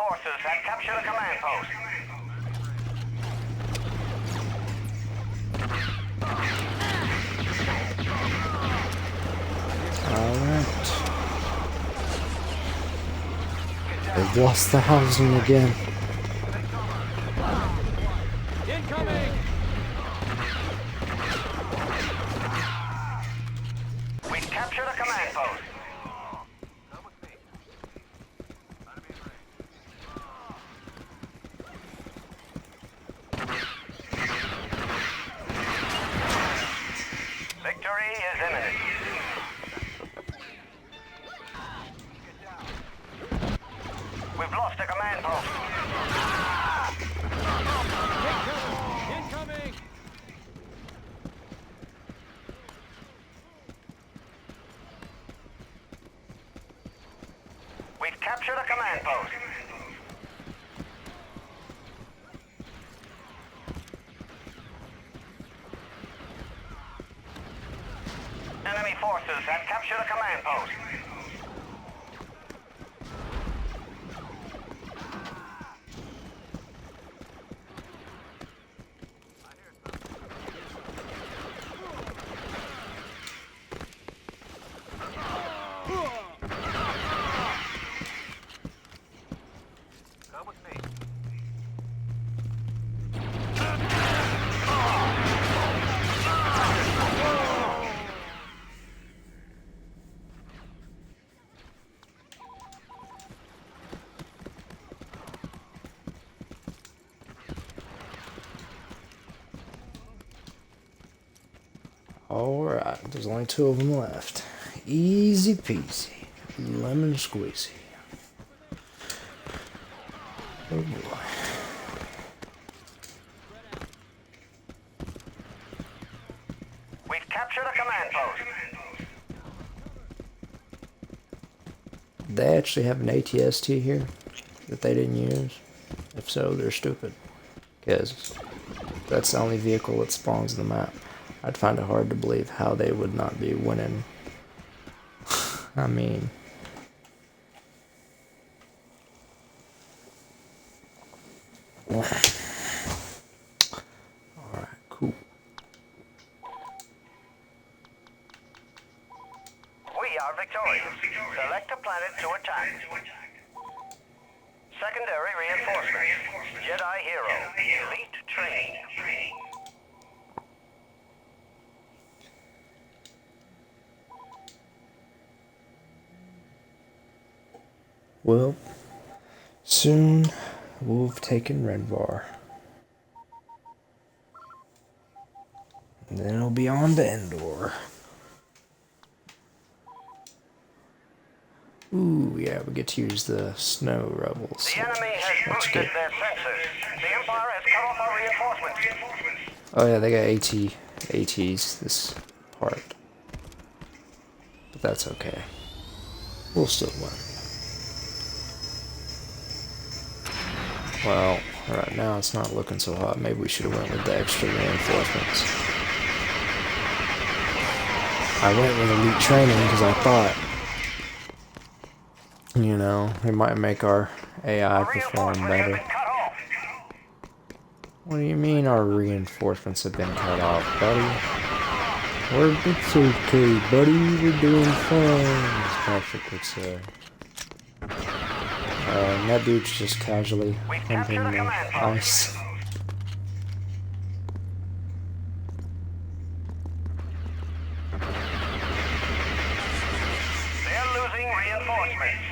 forces have captured a command post. Alright. They've lost the housing again. Incoming! We captured a command post. Victory is imminent. We've lost a command post. Incoming! We've captured a command post. Enemy forces have captured a command post. Come with me. Alright, there's only 2 of them left. Easy peasy. Lemon squeezy. Oh boy. We've captured a command post. They actually have an ATST here that they didn't use. If so, they're stupid. Because that's the only vehicle that spawns the map. I'd find it hard to believe how they would not be winning. I mean... Alright, cool. We are victorious. Select a planet to attack. Secondary reinforcements. Jedi Hero. Elite training. Well, soon we'll have taken Renvar. And then it'll be on to Endor. Ooh, yeah, we get to use the Snow Rebels. The enemy has That's boosted good. their sensors. The Empire has cut off our reinforcements. Oh yeah, they got ATs this part. But that's okay. We'll still win. Well, right now it's not looking so hot. Maybe we should have went with the extra reinforcements. I went with elite training because I thought, you know, it might make our AI perform better. What do you mean our reinforcements have been cut off, buddy? It's okay, buddy. We're doing fine, as Patrick would say. And that dude's just casually humping the ice. They're losing reinforcements.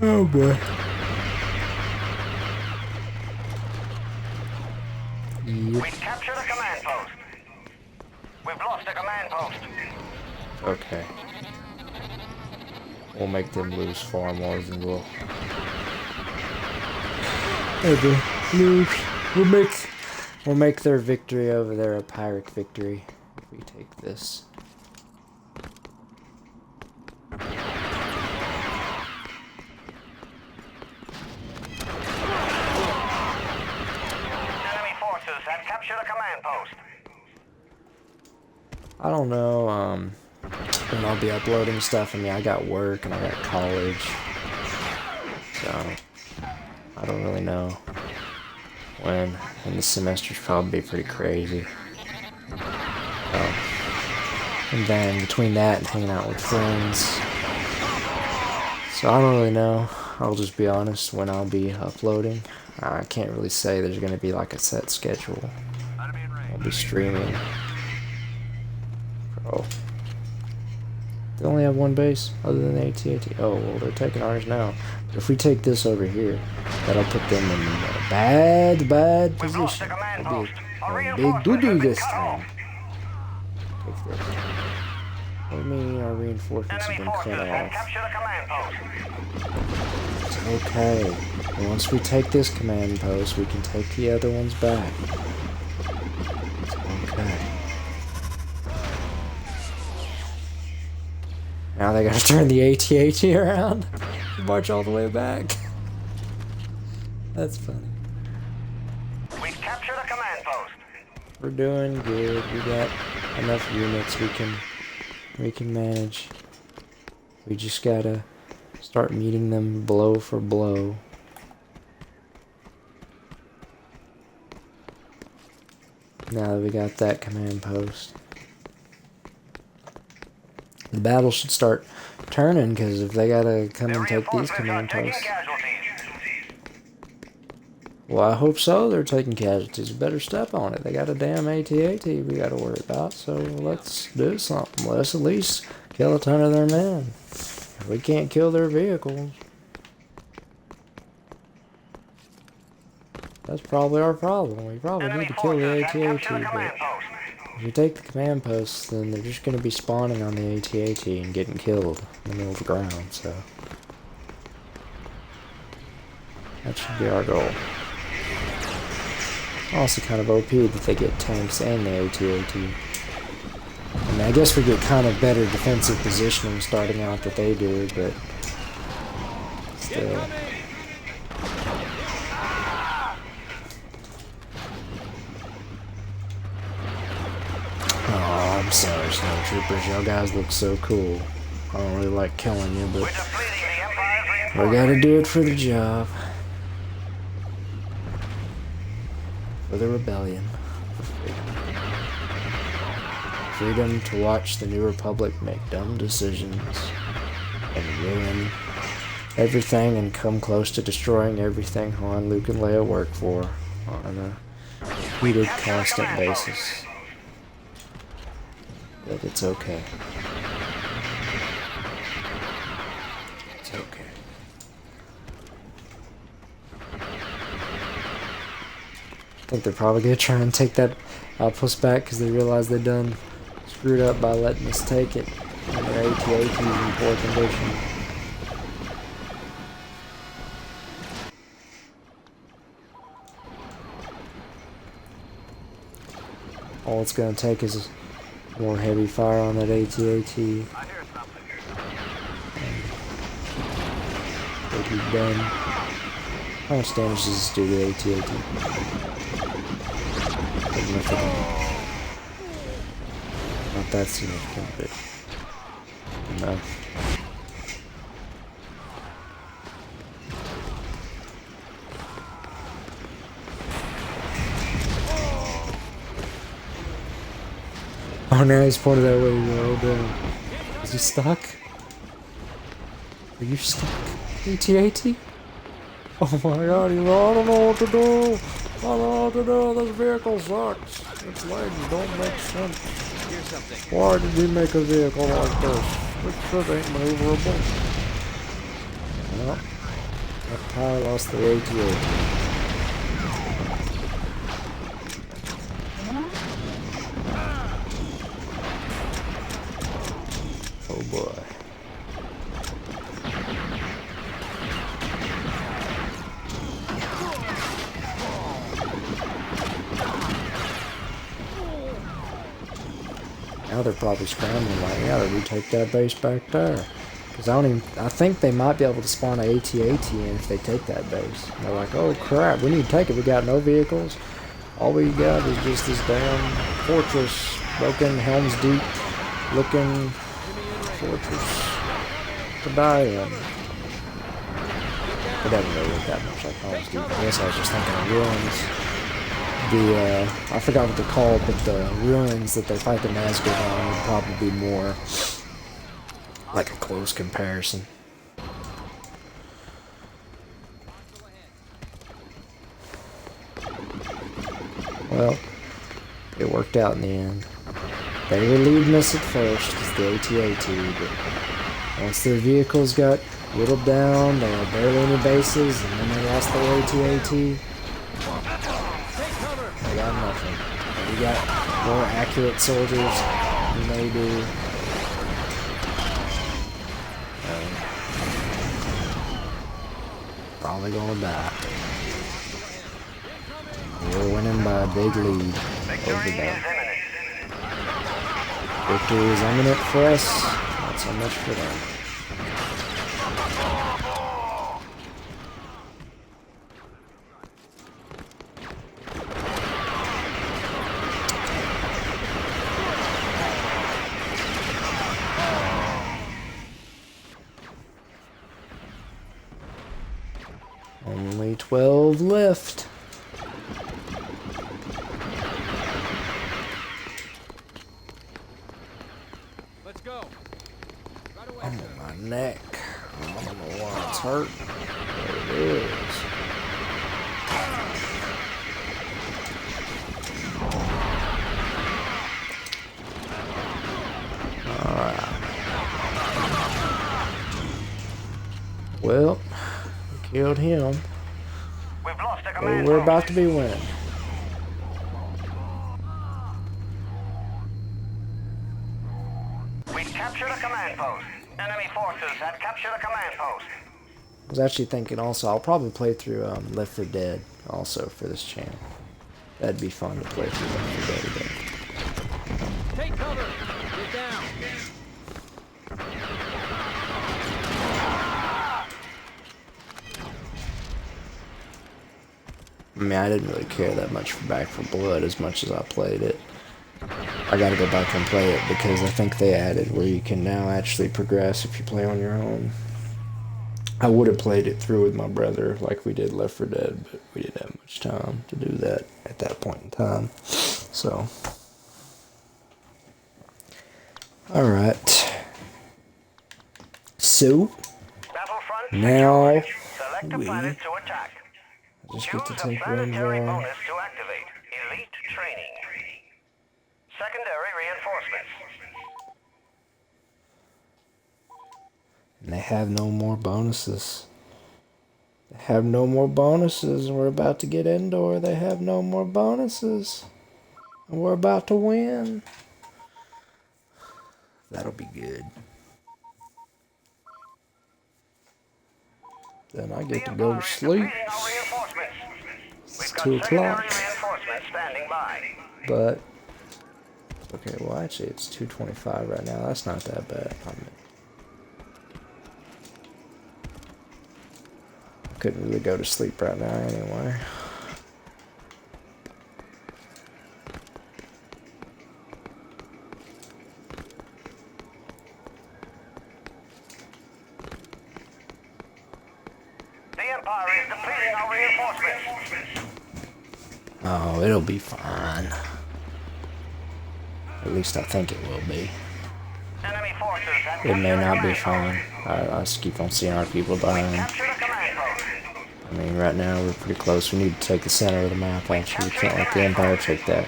Oh boy. Yep. We've captured a command post. We've lost a command post. Okay. We'll make them lose far more than we'll. Okay. Lose. We'll make their victory over there a Pyrrhic victory if we take this. Enemy forces have captured a command post. I don't know, when I'll be uploading stuff. I mean, I got work and I got college. So So I don't really know when. And this semester's probably pretty crazy. And then between that and hanging out with friends, so I don't really know. I'll just be honest when I'll be uploading. I can't really say there's going to be like a set schedule. I'll be streaming. Oh. They only have one base other than the AT-AT. Oh, well, they're taking ours now. But if we take this over here, that'll put them in a bad position. It'll be a big doo-doo this time. Take this. What do you mean our reinforcements have been cut off? It's okay. And once we take this command post, we can take the other ones back. It's okay. Now they gotta turn the AT-AT around and march all the way back. That's funny. We captured a command post. We're doing good. We got enough units we can manage. We just gotta start meeting them blow for blow. Now that we got that command post, the battle should start turning, because if they gotta come and take these command posts, well, I hope so. They're taking casualties. We better step on it. They got a damn AT-AT we gotta worry about, so let's do something. Let's at least kill a ton of their men. If we can't kill their vehicles, that's probably our problem. We probably need to kill the AT-AT, but if you take the command posts, then they're just going to be spawning on the AT-AT and getting killed in the middle of the ground, so that should be our goal. Also kind of OP that they get tanks and the AT-AT. I mean, I guess we get kind of better defensive positioning starting out that they do, but still. Oh, I'm sorry, Snowtroopers. Y'all guys look so cool. I don't really like killing you, but we gotta do it for the job. For the rebellion. For freedom. Freedom to watch the New Republic make dumb decisions and ruin everything and come close to destroying everything Han, Luke, and Leia work for on a repeated, constant basis. But it's okay. It's okay. I think they're probably gonna try and take that outpost back because they realize they done screwed up by letting us take it. And their AT-AT's in poor condition. All it's gonna take is more heavy fire on that AT-AT. They'll be done. How much damage does this do to the AT-AT? Not that significant, but enough. Oh, now he's pointed that way. Oh, damn. Is he stuck? Are you stuck? AT-AT? Oh my god, I don't know what to do. I don't know what to do. This vehicle sucks. Its legs don't make sense. Why did we make a vehicle like this? This shit ain't maneuverable. Well, that power lost the AT-AT. Oh boy. Now they're probably scrambling like, yeah, we take that base back there. Because I think they might be able to spawn an AT-AT in if they take that base. And they're like, oh crap, we need to take it. We got no vehicles. All we got is just this damn fortress, broken, Helm's Deep looking fortress to die in. It doesn't really look that much like Homes Depot. I guess I was just thinking of ruins. I forgot what they're called, but the ruins that they fight the Nazgûl on would probably be more like a close comparison. Well, it worked out in the end. They were leading us at first, because the AT-AT, but once their vehicles got whittled down, they had barely any bases, and then they lost their AT-AT. They got nothing. And we got more accurate soldiers than they do. Probably gonna die. We're winning by a big lead over them. Victory is imminent for us, not so much for them. Only 12 left. Let's go. Right away. Oh, my neck. I don't know why it's hurt. There it is. Alright. Well, we killed him. We've lost a But command we're post. about to be winning. We captured a command post. Enemy forces had captured a command post. I was actually thinking also, I'll probably play through Left 4 Dead also for this channel. That'd be fun to play through Left 4 Dead again. Take cover. Get down. I mean, I didn't really care that much for Back 4 Blood as much as I played it. I gotta go back and play it because I think they added where you can now actually progress if you play on your own. I would have played it through with my brother like we did Left 4 Dead, but we didn't have much time to do that at that point in time. So, alright. So, Battlefront now select a we planet to attack. just get to Choose take a planetary Rainbow. bonus to activate. Elite training. Secondary reinforcements. And they have no more bonuses. They have no more bonuses, and we're about to get Endor. They have no more bonuses. And we're about to win. That'll be good. Then I get to go to sleep. Depleting our reinforcements. It's We've got 2 secondary o'clock. reinforcements standing by. But, okay, well actually it's 2:25 right now. That's not that bad. I couldn't really go to sleep right now anyway. The Empire is depleting our reinforcements. Oh, it'll be fine. At least I think it will be. Enemy forces have It may captured a not be command fine. I just keep on seeing our people dying. Captured a command post. I mean, right now we're pretty close. We need to take the center of the map, actually. We can't let the Empire take that.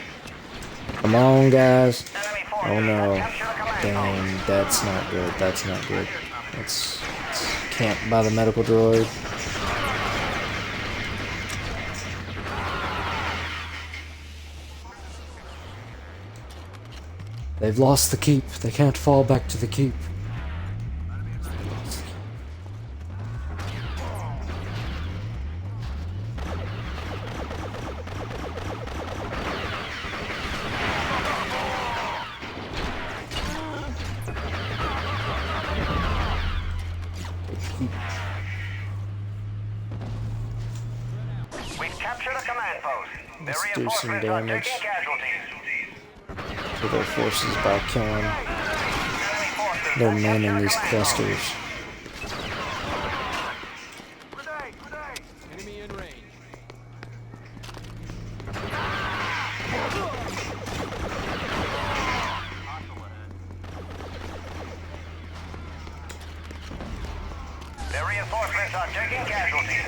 Come on, guys. Enemy forces Oh, no. have captured a command post. Dang, that's not good. That's not good. It's camped by the medical droid. They've lost the keep. They can't fall back to the keep. We've captured a command post. The Let's do some reinforcements are damage taking casualties. to their forces by killing Enemy forces their have men in captured a these command post. clusters. Taking casualties.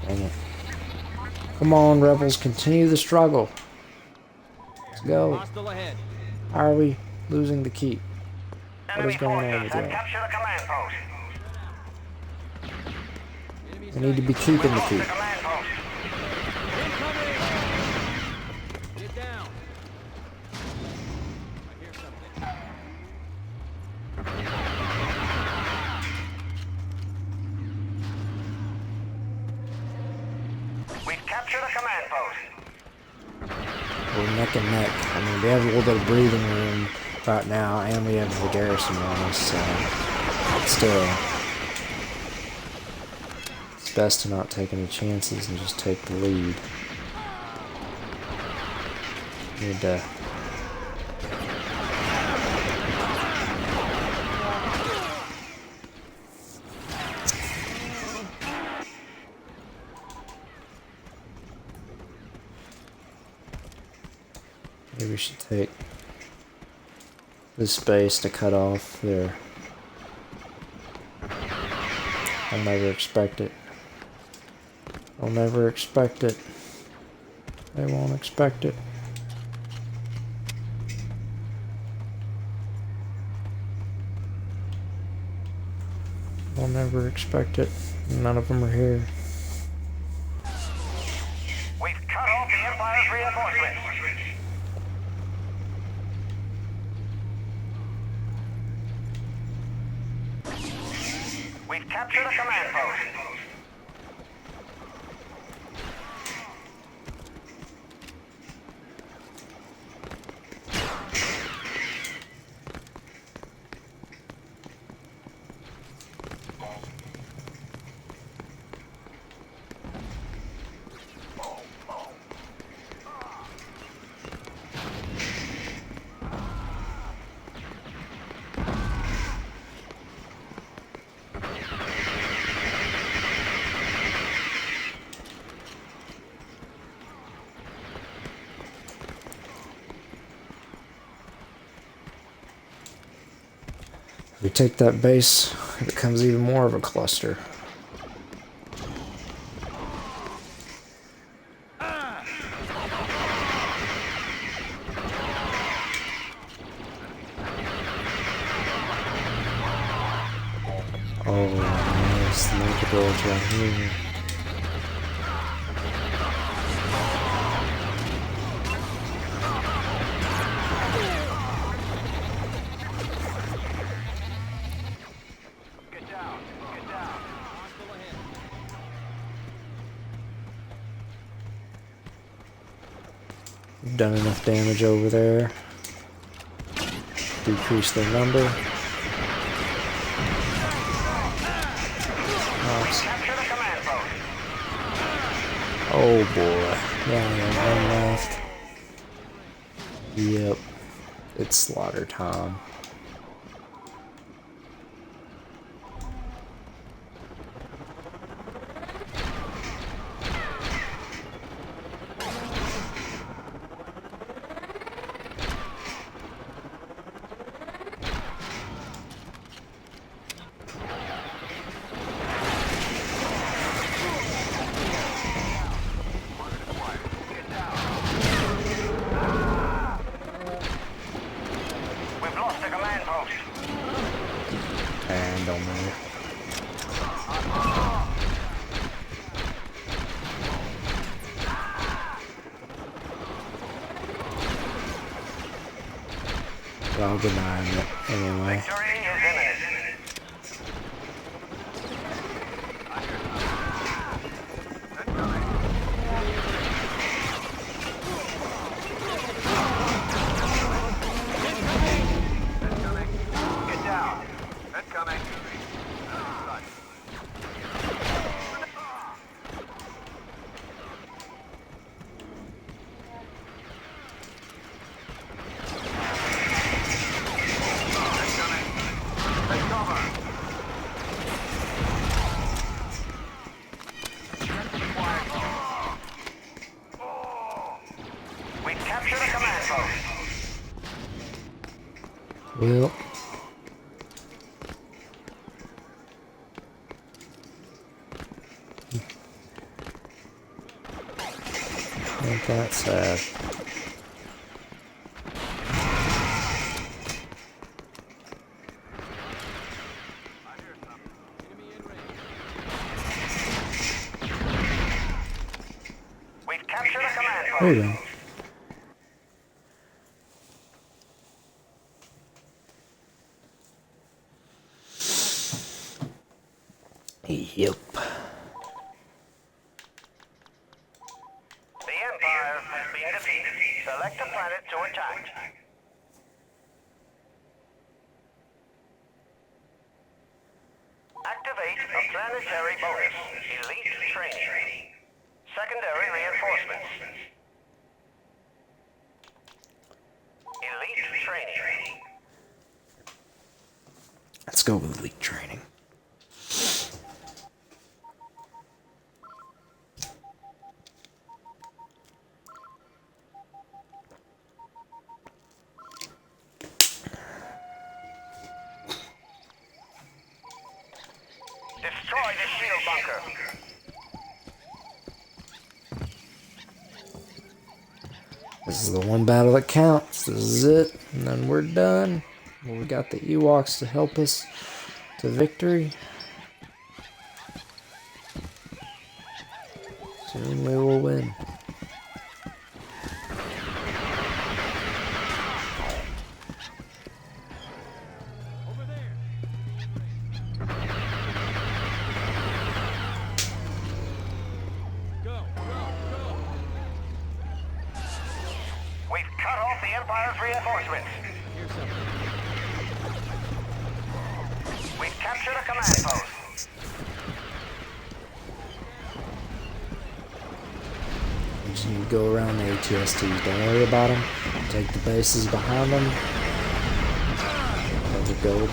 Dang it. Come on, rebels, continue the struggle. Let's go. Hostile ahead. How are we losing the keep? What Enemy is going on forces with have y'all? captured a command post. Enemy We need to be sighted. keeping the Lost the keep. command post. Incoming! Get down. I hear something. We've captured a command post. We're neck and neck. I mean, we have a little bit of breathing room right now, and we have the garrison on us, so still, it's best to not take any chances and just take the lead. Need to. Maybe we should take this space to cut off their. I'll never expect it. I'll never expect it. They won't expect it. I'll never expect it. None of them are here. We've cut off the Empire's reinforcements. We've captured a command post. If we take that base, it becomes even more of a cluster. Oh, nice. The market door's right here. Get down. Get down. Hostile ahead. We've done enough damage over there. Decrease their number. Nice. Capture the command post. Oh boy. Yeah, one left. Yep. It's slaughter time. We've lost the command post. And don't move. Well, good night anyway. Victory is imminent. Get down. Incoming. Take cover. We captured a command post. Well, That's sad. Enemy in range. We've captured a command post. There you go. Yep. The Empire has been defeated. Select a planet to attack. Activate a planetary bonus. Elite training. Secondary reinforcements. Elite training. Let's go with elite training. Destroy the shield bunker. This is the one battle that counts. This is it. And then we're done. Well, we got the Ewoks to help us to victory. Soon we will win. Over there. Go, go, go. We've cut off the Empire's reinforcements. Here's something. We've captured a command post. We just need to go around the ATSTs. Don't worry about them. Take the bases behind them. There we go.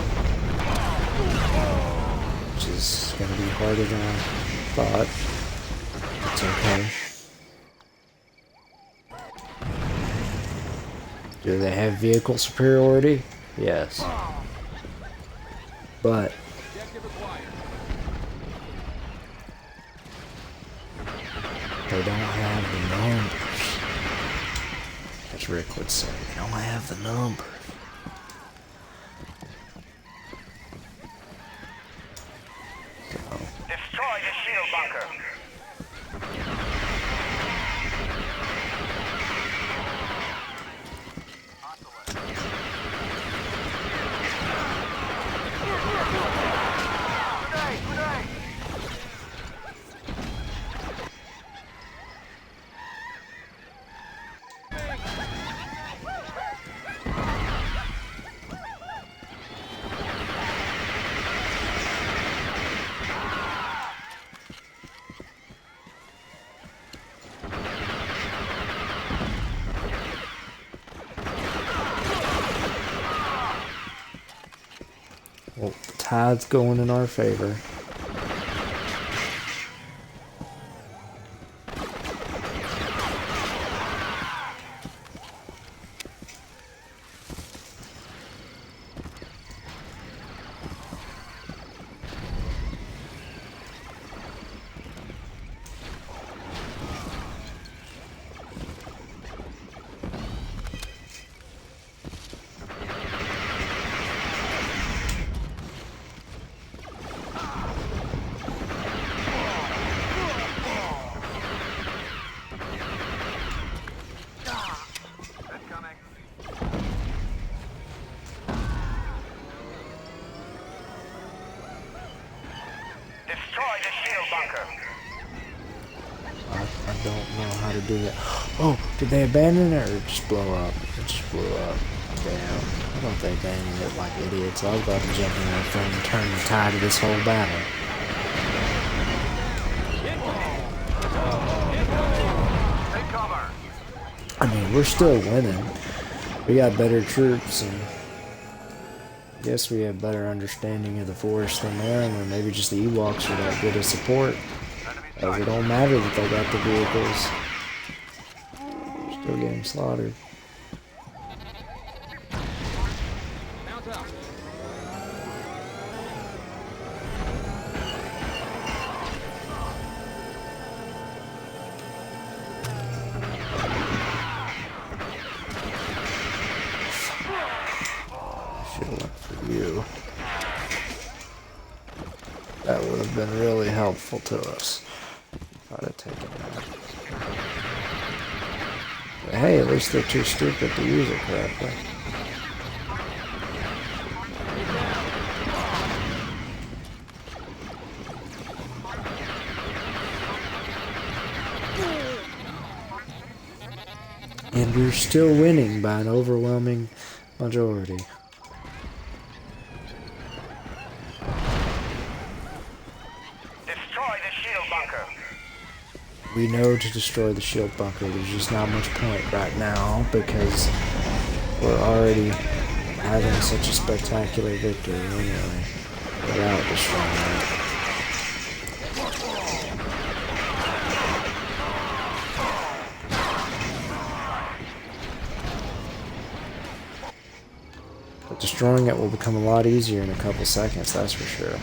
Which is going to be harder than I thought. It's okay. Do they have vehicle superiority? Yes. But Objective acquired. they don't have the numbers. As Rick would say, they don't have the numbers. So, Destroy the shield bunker. well, the tide's going in our favor. Destroy the shield bunker. I don't know how to do that. Oh, did they abandon it or just blow up? It just blew up. Damn. I thought they abandoned it like idiots. I was about to jump in that thing and turn the tide of this whole battle. Take cover. I mean, we're still winning. We got better troops and I guess we have better understanding of the forest than them, or maybe just the Ewoks are that good at support. It don't matter that they got the vehicles. Still getting slaughtered. Mount up. That would have been really helpful to us if I'd have taken that. But hey, at least they're too stupid to use it correctly. And we're still winning by an overwhelming majority. Destroy the shield bunker. We know to destroy the shield bunker. There's just not much point right now because we're already having such a spectacular victory anyway without destroying it. But destroying it will become a lot easier in a couple seconds, that's for sure.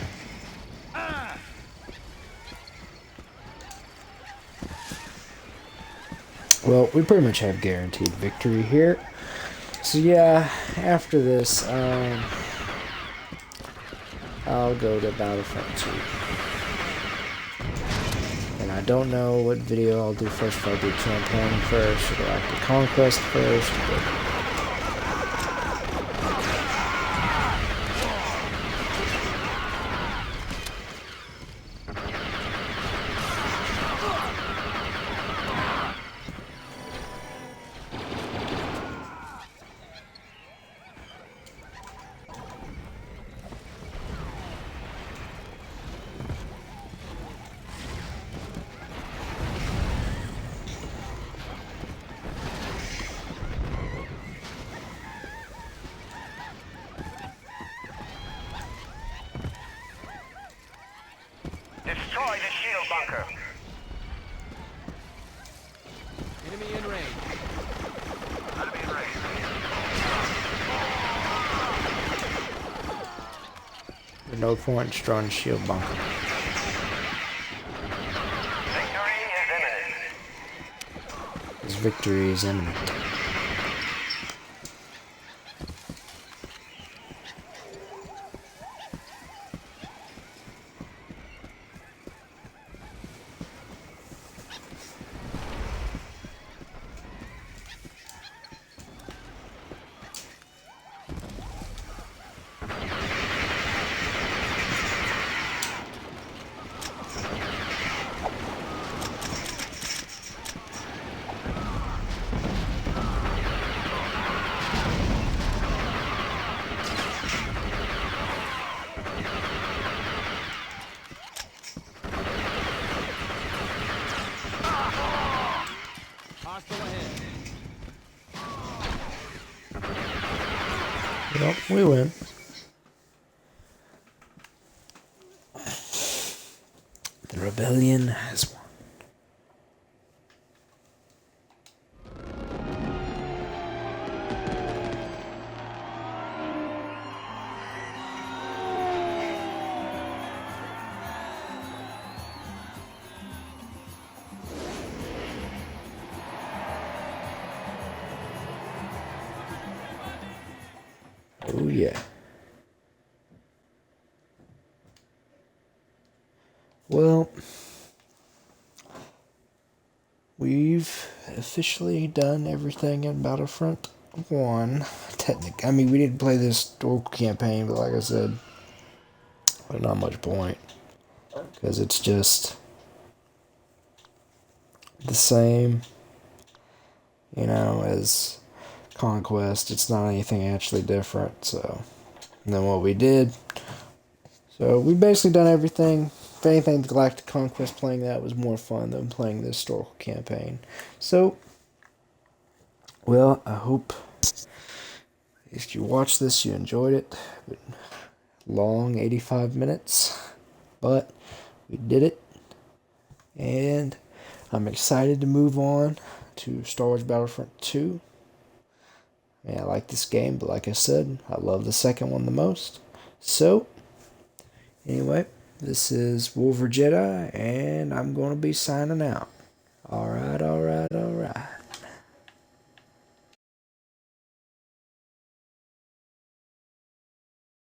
Well, we pretty much have guaranteed victory here. So yeah, after this, I'll go to Battlefront 2. And I don't know what video I'll do first, if I'll do campaign first, or Galactic Conquest first, but Destroy the shield bunker. Enemy in range. Enemy in range. there's no point in destroying the shield bunker. Victory is imminent. This victory is imminent. Hostile ahead. Well, we win. The rebellion has won. Oh yeah. Well, we've officially done everything in Battlefront 1. Technically, I mean, we didn't play this historical campaign, but like I said, there's not much point. Because it's just the same, you know, as Conquest. It's not anything actually different, so, than what we did. So, we've basically done everything. If anything, the Galactic Conquest, playing that was more fun than playing the historical campaign. So, well, I hope if you watched this, you enjoyed it. Long, 85 minutes, but we did it. And I'm excited to move on to Star Wars Battlefront 2. I like this game, but like I said, I love the second one the most. So, anyway, this is Wolver Jedi, and I'm going to be signing out. Alright, alright, alright.